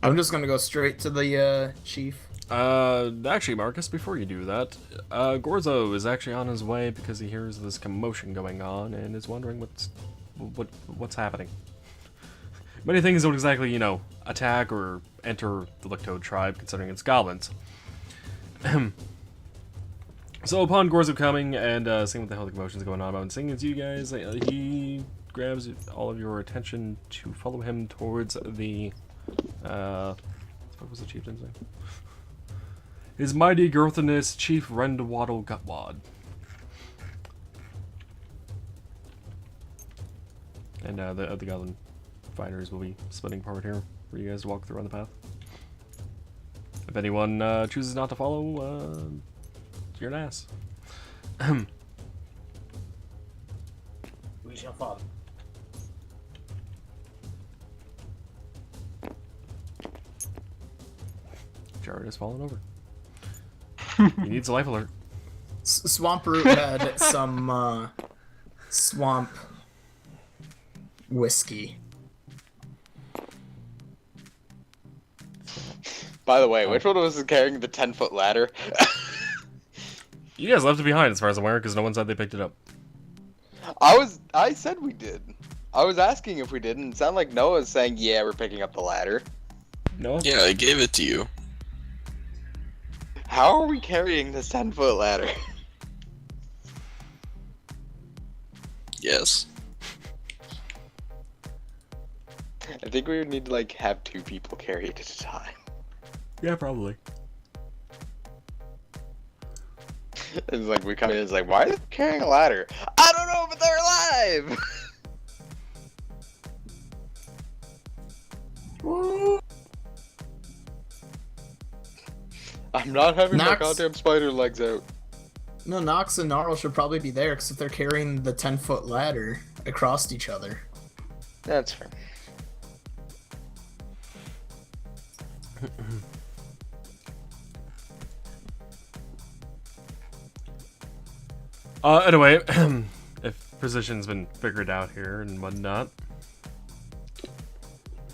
I'm just gonna go straight to the chief. Actually, Marcus, before you do that, Gorzo is actually on his way because he hears this commotion going on and is wondering what's happening. Many things don't exactly, attack or enter the Licktoad tribe, considering it's goblins. So upon Gorzo coming and seeing what the hell the commotion's going on about and seeing it's you guys, he grabs all of your attention to follow him towards the... what was the chieftain's name? His mighty girthiness, Chief Rendawaddle Gutwad. And the goblin fighters will be splitting apart here for you guys to walk through on the path. If anyone chooses not to follow, you're an ass. We shall follow. Jared has fallen over. He needs a life alert. Swamp Root had some swamp whiskey. By the way, which one of us is carrying the 10-foot ladder? You guys left it behind as far as I'm aware because no one said they picked it up. I said we did. I was asking if we did, and it sounded like Noah's saying, yeah, we're picking up the ladder. No? Yeah, I gave it to you. How are we carrying this 10-foot ladder? Yes. I think we would need to, like, have 2 people carry it at a time. Yeah, probably. It's like, we come in, it's like, why are they carrying a ladder? I don't know, but they're alive! I'm not having my Nox. goddamn spider legs out. No, Nox and Gnarl should probably be there, because if they're carrying the 10-foot ladder across each other. That's fair. Anyway, if position's been figured out here and whatnot,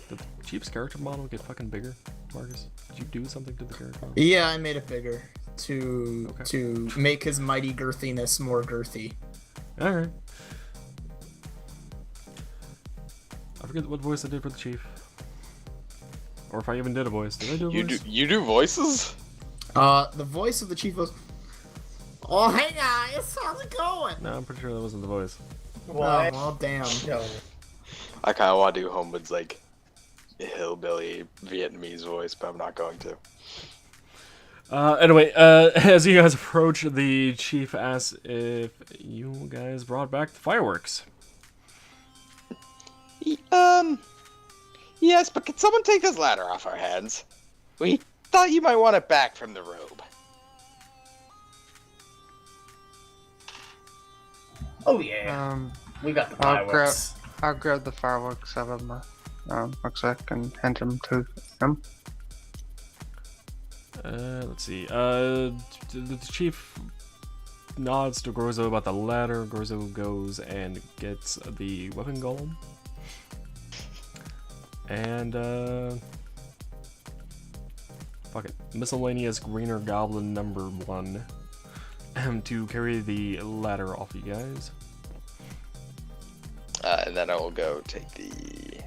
did the Chief's character model get fucking bigger, Marcus? Did you do something to the character model? Yeah, I made it bigger to make his mighty girthiness more girthy. Alright. I forget what voice I did for the Chief. Or if I even did a voice. Did I do a voice? You do voices? The voice of the chief was, "Oh, hey guys, how's it going?" No, I'm pretty sure that wasn't the voice. Oh, well, damn. No. I kind of want to do Homewood's, like, hillbilly Vietnamese voice, but I'm not going to. Anyway, as you guys approach, the Chief asks if you guys brought back the fireworks. Yes, but can someone take this ladder off our hands? We thought you might want it back from the robe. Oh yeah, we got the I'll grab fireworks. I'll grab the fireworks out of my rucksack and hand them to him. Let's see. The Chief nods to Gorzo about the ladder. Gorzo goes and gets the weapon golem. And, fuck it. Miscellaneous Greener Goblin number 1 to carry the ladder off you guys. And then I will go take the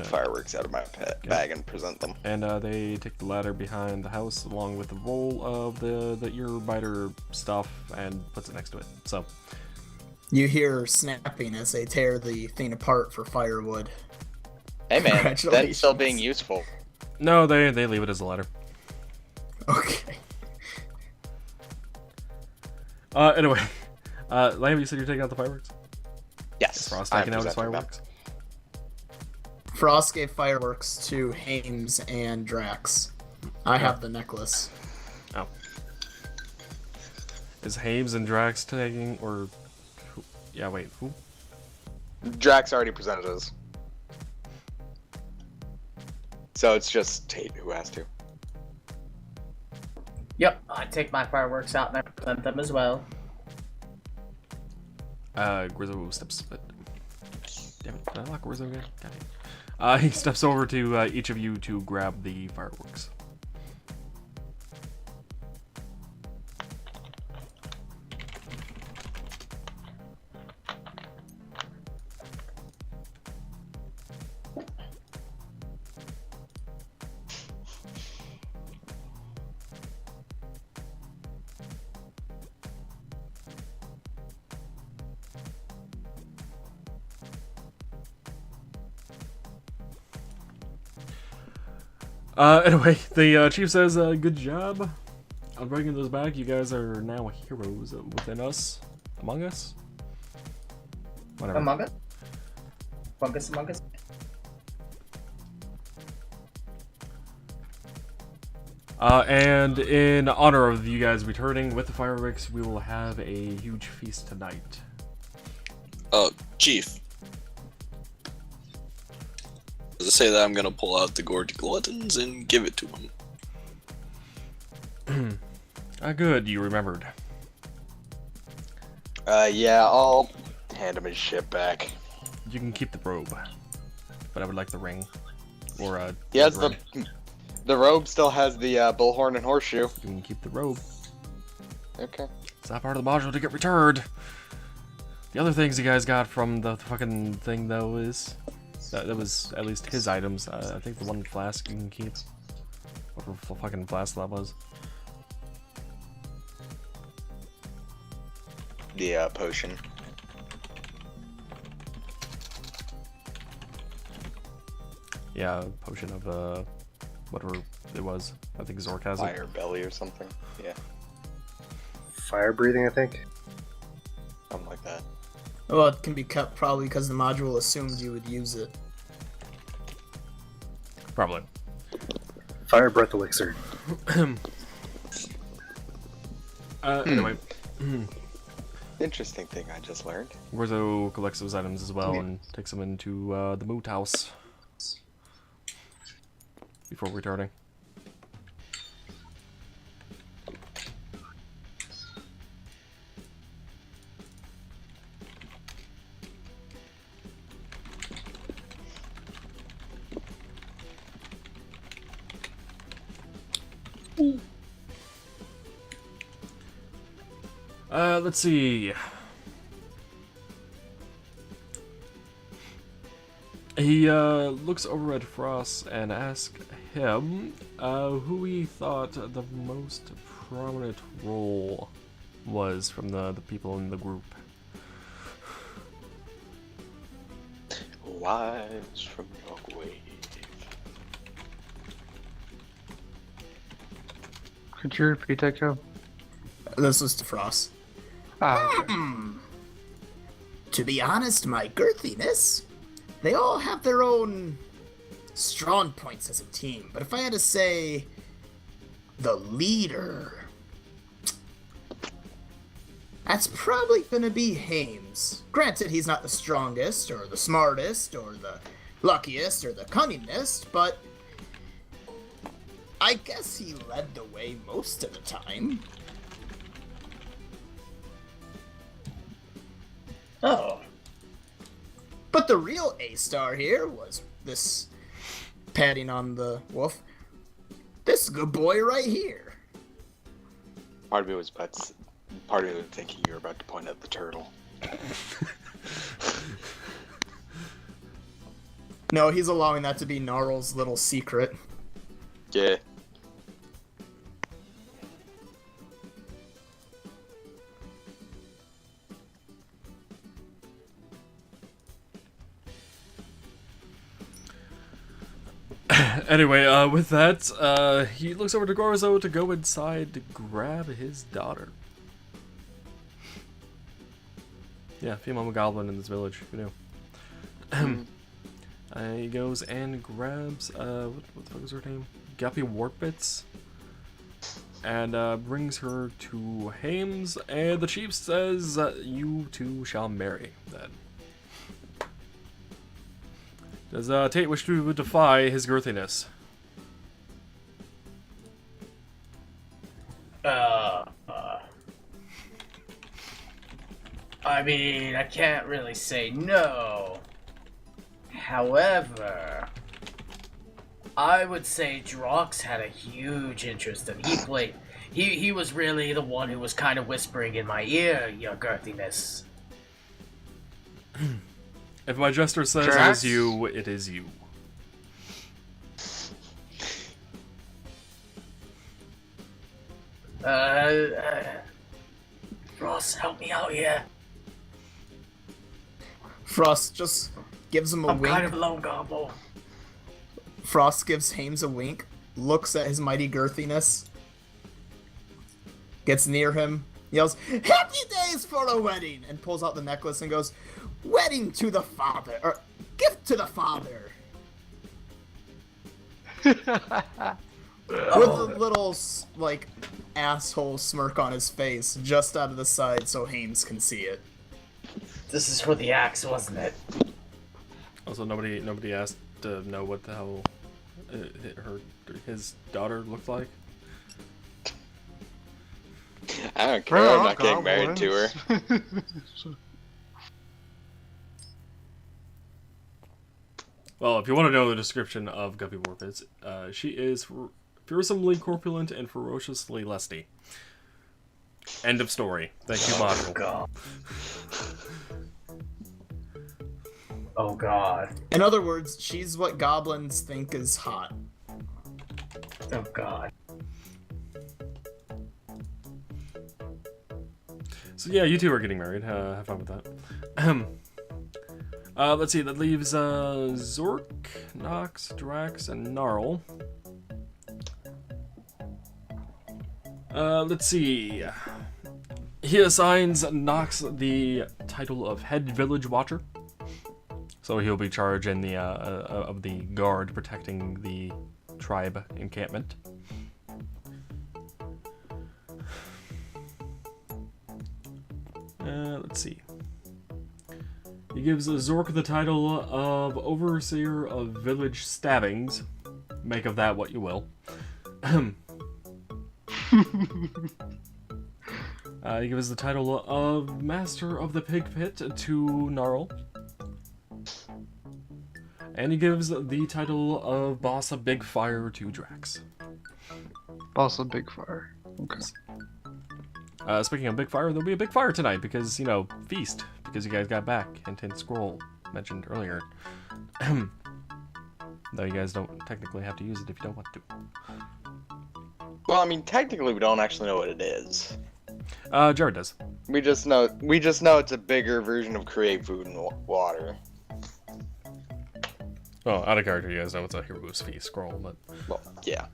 fireworks out of my bag and present them. And they take the ladder behind the house along with the roll of the ear biter stuff and puts it next to it. So you hear snapping as they tear the thing apart for firewood. Hey man, that's still being useful. No, they leave it as a ladder. Okay. Anyway, Lamb, you said you're taking out the fireworks? Yes. Frost taking out his fireworks? Frost gave fireworks to Hames and Drax. I have the necklace. Oh. Is Hames and Drax taking, or... Yeah, wait, who? Drax already presented his. So it's just Tate who has to. Yep, I take my fireworks out and I present them as well. Grizzo steps... Damn it, did I lock Grizzo again? God damn it. He steps over to each of you to grab the fireworks. Anyway, the chief says, good job on bringing those back. You guys are now heroes within us. Among us? Whatever. Among us? Among us? And in honor of you guys returning with the fireworks, we will have a huge feast tonight. Chief. Does it say that I'm gonna pull out the gourd gluttons and give it to him? Good, you remembered. Yeah, I'll hand him his shit back. You can keep the robe, but I would like the ring. Or, he has the robe still has the bullhorn and horseshoe. You can keep the robe. Okay. It's not part of the module to get returned. The other things you guys got from the fucking thing, though, is... That was at least his items. I think the one flask you can keep. Whatever fucking flask that was. The potion. Yeah, potion of whatever it was. I think Zork has it. Fire belly or something. Yeah. Fire breathing, I think. Something like that. Well, it can be kept probably because the module assumed you would use it. Probably. Fire breath elixir. Anyway. Interesting thing I just learned. Grizzo collects those items as well and takes them into the moot house before returning. Let's see. He looks over at Frost and asks him who he thought the most prominent role was from the people in the group. Wives from your grave. Could you repeat that, Joe? This was to Frost. Ah, To be honest, my girthiness, they all have their own strong points as a team. But if I had to say the leader, that's probably going to be Hames. Granted, he's not the strongest or the smartest or the luckiest or the cunningest, but I guess he led the way most of the time. Oh. But the real A-star here was this patting on the wolf. This good boy right here. Part of me was thinking you were about to point at the turtle. No, he's allowing that to be Gnarl's little secret. Yeah. Anyway, with that, he looks over to Gorzo to go inside to grab his daughter. Yeah, female goblin in this village. Who knew? He goes and grabs, what the fuck is her name? Guppy Warpbits. And brings her to Hames, and the chief says, you two shall marry, then. Does Tate wish to defy his girthiness? I mean, I can't really say no. However, I would say Drox had a huge interest, and he was really the one who was kind of whispering in my ear, your girthiness. If my jester says it is you, it is you. Ross, help me out here. Frost just gives him a I'm wink. kind of low gobble. Frost gives Hames a wink, looks at his mighty girthiness, gets near him, yells, "Happy days for a wedding!" and pulls out the necklace and goes, "Wedding to the father, or gift to the father." With a little, like, asshole smirk on his face, just out of the side so Hames can see it. This is for the axe, wasn't it? Also, nobody asked to know what the hell his daughter looked like. I don't care. I'm not getting married to her. Well, if you want to know the description of Guppy Warpits, she is fearsomely corpulent and ferociously lusty. End of story. Thank you, Module. God. Oh God. In other words, she's what goblins think is hot. Oh God. So yeah, you two are getting married. Have fun with that. Let's see. That leaves Zork, Nox, Drax, and Gnarl. Let's see. He assigns Nox the title of Head Village Watcher. So he'll be charged in the of the guard protecting the tribe encampment. Let's see. He gives Zork the title of Overseer of Village Stabbings. Make of that what you will. He gives the title of Master of the Pig Pit to Gnarl. And he gives the title of Boss of Big Fire to Drax. Boss of Big Fire. Okay. Speaking of Big Fire, there'll be a Big Fire tonight because, you know, feast. Because you guys got back. Hint, hint, scroll. Mentioned earlier. Though you guys don't technically have to use it if you don't want to. Well, I mean, technically, we don't actually know what it is. Jared does. We just know it's a bigger version of Create Food and Water. Well, out of character, you guys know it's a Hero's Feast scroll, but... Well, yeah.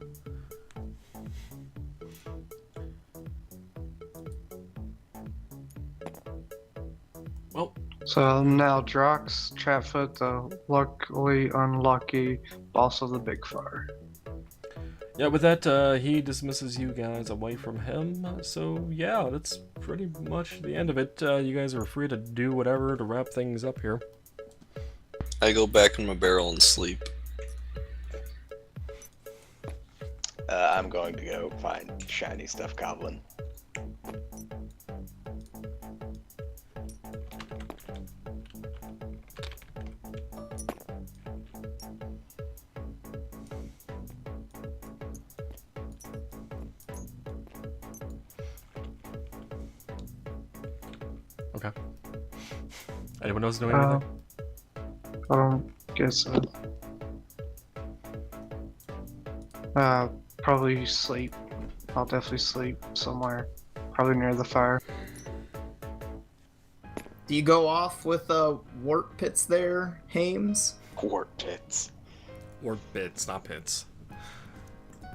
Well... So now Drox, Chatfoot, the luckily unlucky boss of the Big Fire. Yeah, with that, he dismisses you guys away from him. So, yeah, that's pretty much the end of it. You guys are free to do whatever to wrap things up here. I go back in my barrel and sleep. I'm going to go find shiny stuff goblin. Okay. Anyone else doing anything? Guess probably sleep. I'll definitely sleep somewhere, probably near the fire. Do you go off with warp pits there, Hames? Warp pits. Or bits, not pits.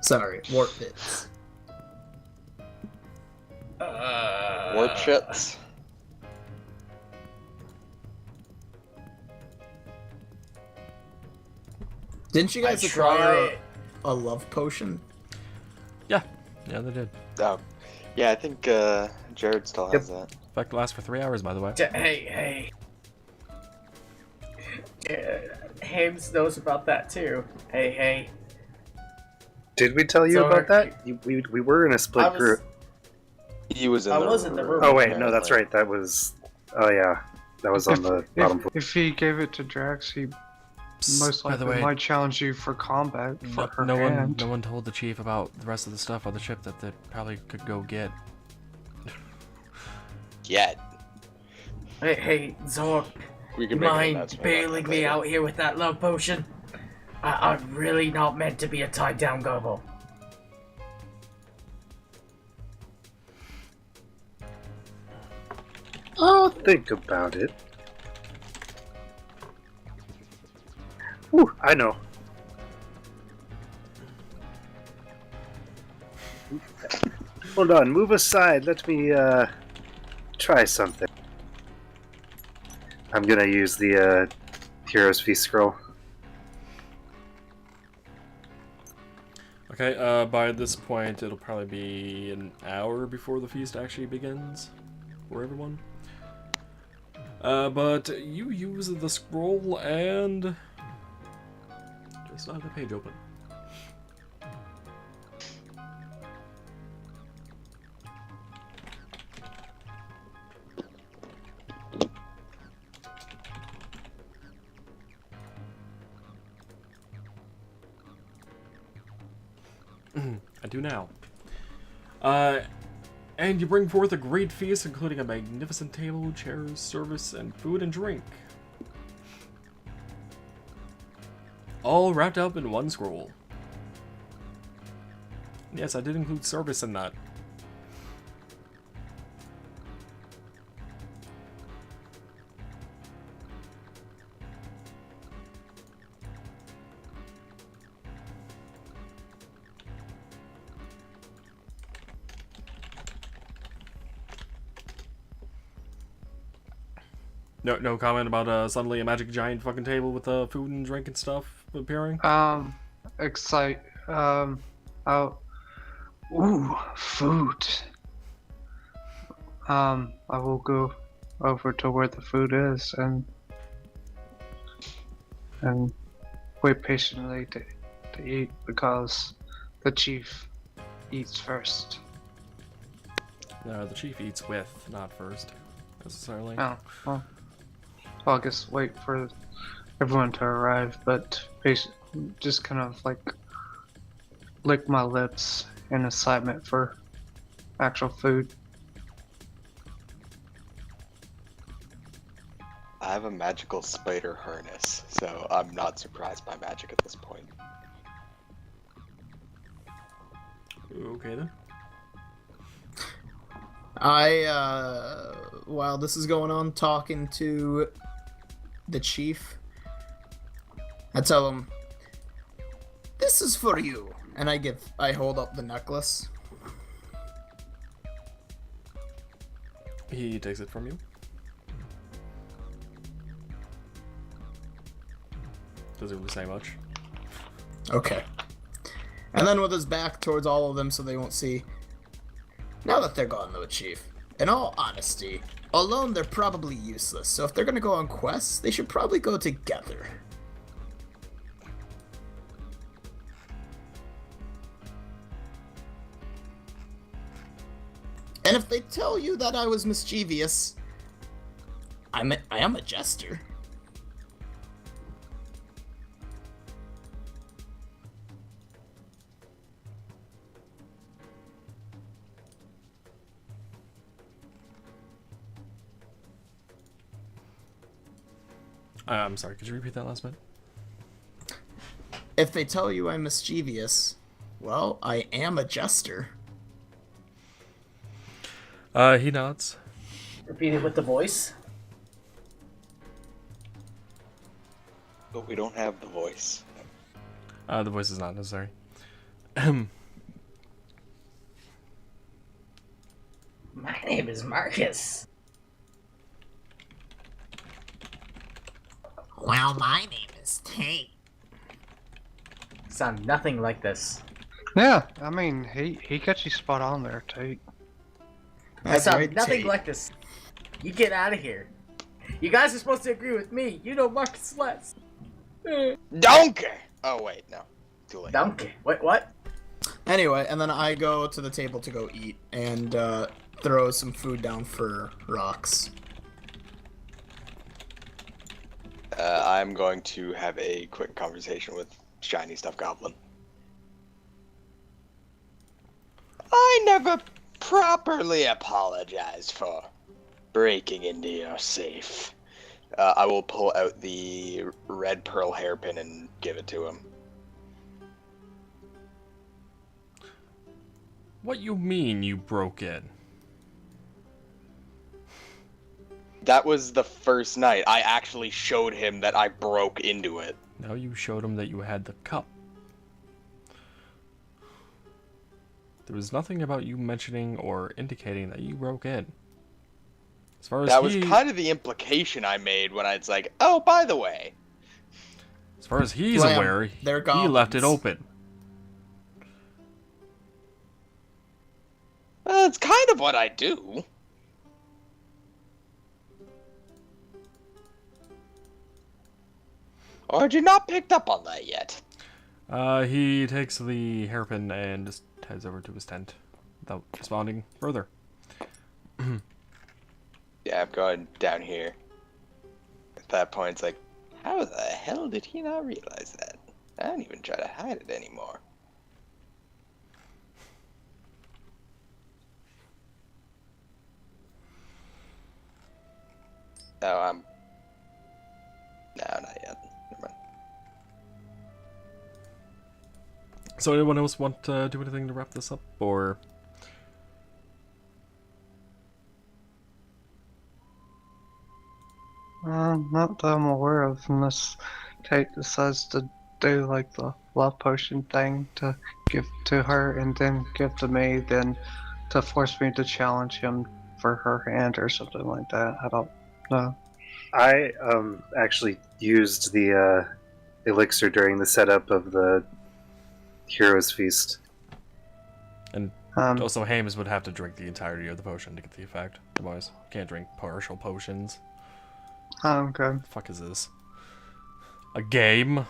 Sorry, warp pits. Warp shits. Didn't you guys acquire a love potion? Yeah, they did. Oh, yeah, I think Jared still has that. In fact, it lasts for 3 hours, by the way. Hey. Hames knows about that too. Hey. Did we tell you So about that? We were in a split group. He was in I the was in the room. Oh wait, no, that's right. That was. Oh yeah, that was on the bottom floor. If he gave it to Drax, he most by the likely way, might challenge you for combat for her no hand. one told the chief about the rest of the stuff on the ship that they probably could go get. Yet. Hey, Zork. We You can make an mind announcement about bailing that me later. out here with that love potion? I'm really not meant to be a tied down gobble. I'll think about it. Ooh, I know. Hold on, move aside. Let me try something. I'm gonna use the Hero's Feast scroll. Okay, by this point, it'll probably be an hour before the feast actually begins for everyone. But you use the scroll and just have the page open. I do now. And you bring forth a great feast, including a magnificent table, chairs, service, and food and drink. All wrapped up in one scroll. Yes, I did include service in that. No comment about suddenly a magic giant fucking table with food and drink and stuff appearing? Ooh, food. I will go over to where the food is and wait patiently to eat because the chief eats first. No, the chief eats with, not first, necessarily. Oh, well, I'll just wait for everyone to arrive, but just kind of like lick my lips in excitement for actual food. I have a magical spider harness, so I'm not surprised by magic at this point. Okay then. While this is going on, talking to the chief, I tell him, "This is for you," and I hold up the necklace. He takes it from you. Doesn't really say much. Okay. And then with his back towards all of them so they won't see, "Now that they're gone though, Chief, in all honesty, alone they're probably useless, so if they're gonna go on quests, they should probably go together." And if they tell you that I was mischievous, I am a jester. I'm sorry, could you repeat that last bit? If they tell you I'm mischievous, well, I am a jester. He nods. Repeat it with the voice. But we don't have the voice. The voice is not necessary. My name is Marcus. Well, my name is Tate. Sound nothing like this. Yeah, I mean, he got you spot on there, Tate. I That's sound right, nothing Tate. like this. You get out of here. You guys are supposed to agree with me. You know Marcus less. Donkey! Oh, wait, no. Too late. Donkey. Wait, what? Anyway, and then I go to the table to go eat and throw some food down for Rocks. I'm going to have a quick conversation with Shiny Stuff Goblin. I never properly apologized for breaking into your safe. I will pull out the red pearl hairpin and give it to him. What you mean you broke in? That was the first night. I actually showed him that I broke into it. Now you showed him that you had the cup. There was nothing about you mentioning or indicating that you broke in. As far as That was kind of the implication I made when I was like, oh, by the way. As far as he's Blam, aware, they're he left it goblins. open. Well, it's kind of what I do. Or had you not picked up on that yet? He takes the hairpin and just heads over to his tent without responding further. Yeah, I'm going down here. At that point, it's like, how the hell did he not realize that? I don't even try to hide it anymore. No, no, not yet. Never mind. So anyone else want to do anything to wrap this up, or? Not that I'm aware of, unless Tate decides to do like the love potion thing to give to her and then give to me, then to force me to challenge him for her hand or something like that. I don't know. I actually used the elixir during the setup of the Heroes Feast. Also, Hames would have to drink the entirety of the potion to get the effect. Otherwise, can't drink partial potions. Okay. The fuck is this? A game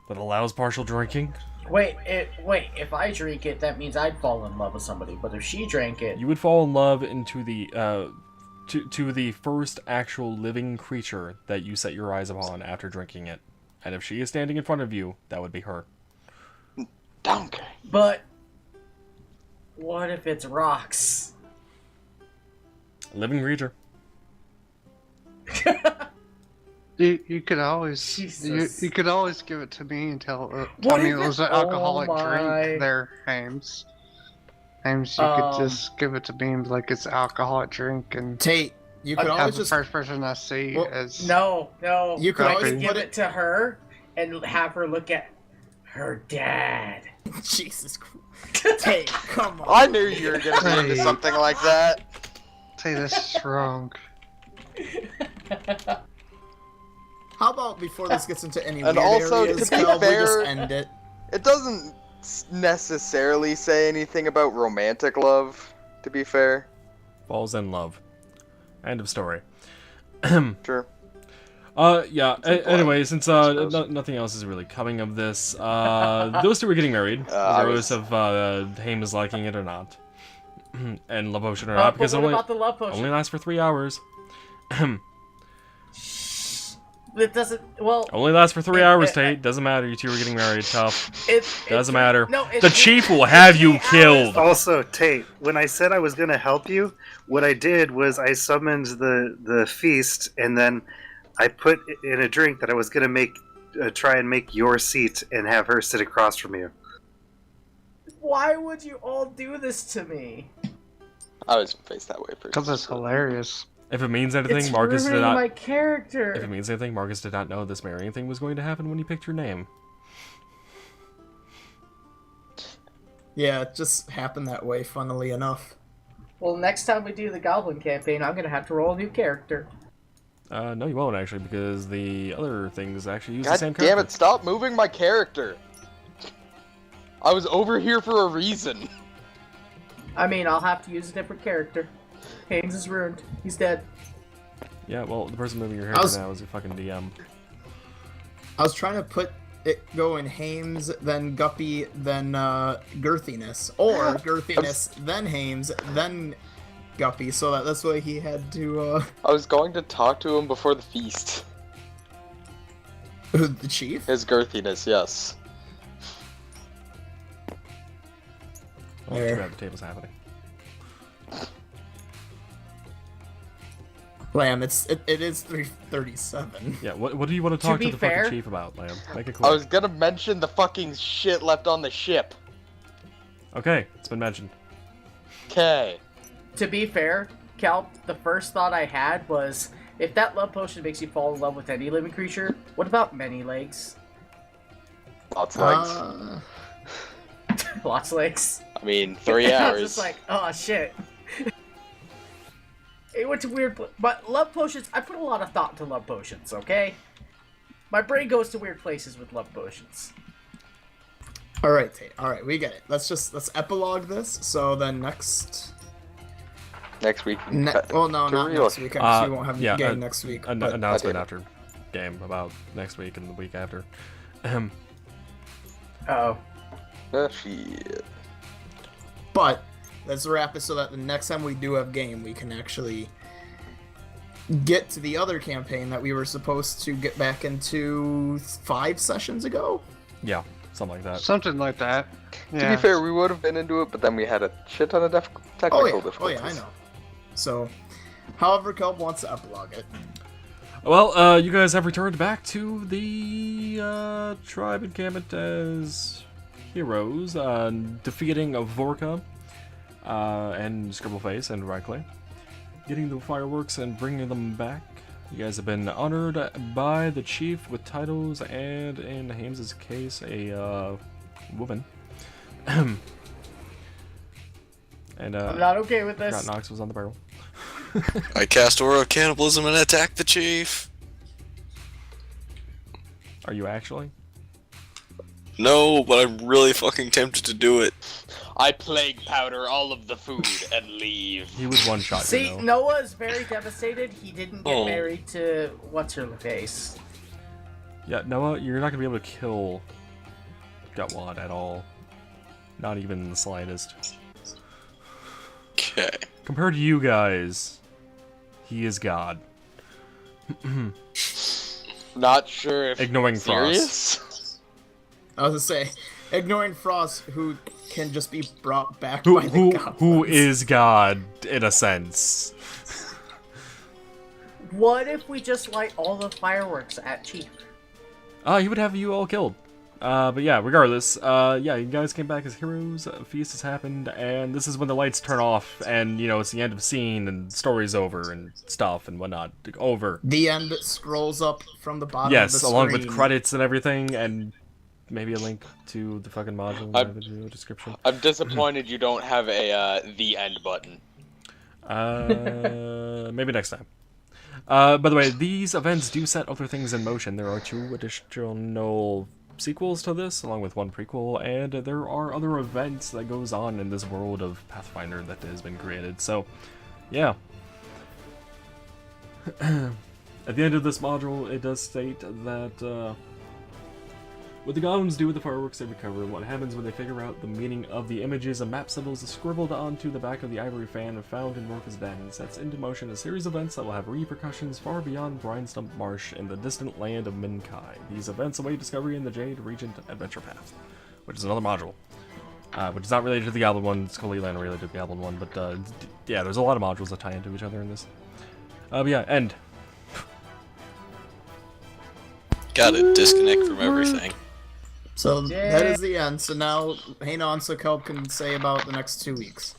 that allows partial drinking? Wait, if I drink it, that means I'd fall in love with somebody. But if she drank it... You would fall in love into the, to the first actual living creature that you set your eyes upon after drinking it. And if she is standing in front of you, that would be her. Donkey. But... what if it's rocks? A living creature. You could always Jesus. you could always give it to me and tell me it was an alcoholic drink there, Hames. Hames, you could just give it to me and be like, it's an alcoholic drink, and Tate, you could have always the just first person I see Well, as... No. You could I always could put give it. it to her and have her look at her dad. Jesus Christ. Tate, come on. I knew you were gonna be into Hey. something like that. Say that's wrong. How about before this gets into any And weird also, areas, to be Cal, we just fair- end it? It doesn't necessarily say anything about romantic love, to be fair. Falls in love. End of story. Sure. Yeah, anyway, since nothing else is really coming of this, those two were getting married, regardless of Hames liking it or not. And love potion or not, because but it what only, about the love potion? only lasts for 3 hours. It doesn't. Well, Only lasts for 3 hours, Tate. Doesn't matter, you two are getting married, tough. Doesn't matter. No, The chief will have you killed! Also, Tate, when I said I was going to help you, what I did was I summoned the feast, and then I put in a drink that I was gonna make, try and make your seat and have her sit across from you. Why would you all do this to me? I was faced that way first. Because it's hilarious. If it means anything, It's Marcus did ruining not. my character. If it means anything, Marcus did not know this marrying thing was going to happen when he picked your name. Yeah, it just happened that way, funnily enough. Well, next time we do the Goblin campaign, I'm gonna have to roll a new character. No, you won't actually, because the other things actually use the God same damn character. it! Stop moving my character. I was over here for a reason. I mean, I'll have to use a different character. Haynes is ruined. He's dead. Yeah, well, the person moving your hair now is your fucking DM. I was trying to put it go in Hames, then Guppy, then Girthiness. Or Girthiness, then Hames, then Guppy, so that's why he had to, I was going to talk to him before the feast. The chief? His girthiness, yes. Oh, There. too bad the table's happening. Lamb, it is 3:37. Yeah, what do you want to talk to be the fair- fucking chief about, Lamb? Make it I clear. was gonna mention the fucking shit left on the ship. Okay, it's been mentioned. Okay. To be fair, Cal, the first thought I had was, if that love potion makes you fall in love with any living creature, what about many legs? Lots of legs. Lots of legs. I mean, 3 I hours. was just like, oh shit. It went to weird, but love potions. I put a lot of thought into love potions. Okay, my brain goes to weird places with love potions. Alright, Tate. Alright, we get it. Let's epilogue this, so then next... Next week. well, no, not real. next week, because we won't have yeah, a game next week. but- Announcement I did. after game about next week and the week after. Oh, Shit. But let's wrap it so that the next time we do have game, we can actually get to the other campaign that we were supposed to get back into 5 sessions ago. Yeah, something like that. Something like that. To Yeah. be fair, we would have been into it, but then we had a shit ton of technical difficulties. I know. So, however Kelp wants to epilogue it. Well, you guys have returned back to the tribe encampment as heroes, defeating Vorka and Scribbleface and Ryclay, getting the fireworks and bringing them back. You guys have been honored by the chief with titles and, in Hames's case, a woman. And I'm not okay with forgot this. Nox was on the barrel. I cast Aura of Cannibalism and attack the chief. Are you actually? No, but I'm really fucking tempted to do it. I plague powder all of the food and leave. He would one-shot See, you, though. Noah is very devastated. He didn't get Oh. married to what's her face. Yeah, Noah, you're not gonna be able to kill Gutwad at all. Not even the slightest. Okay. Compared to you guys, he is God. Not sure if Ignoring serious. I was gonna say, ignoring Frost, who can just be brought back by the Who goblins. is God, in a sense. What if we just light all the fireworks at Chief? He would have you all killed. But yeah, regardless, yeah, you guys came back as heroes, a feast has happened, and this is when the lights turn off, and, you know, it's the end of scene, and story's over, and stuff, and whatnot. Over. The end scrolls up from the bottom of Yes, the along screen. with credits and everything, and maybe a link to the fucking module in the video description. I'm disappointed you don't have a the end button. Maybe next time. By the way, these events do set other things in motion. There are 2 additional sequels to this, along with 1 prequel, and there are other events that goes on in this world of Pathfinder that has been created. So, yeah. At the end of this module, it does state that what the goblins do with the fireworks they recover, what happens when they figure out the meaning of the images and map symbols scribbled onto the back of the ivory fan and found in Vorka's den, sets into motion a series of events that will have repercussions far beyond Brinestump Marsh in the distant land of Minkai. These events await discovery in the Jade Regent Adventure Path, which is another module, which is not related to the Goblin one. It's completely unrelated to the Goblin one, but yeah, there's a lot of modules that tie into each other in this. But yeah, end. Gotta disconnect from everything. So that is the end. So now Hanon Sokelp can say about the next 2 weeks.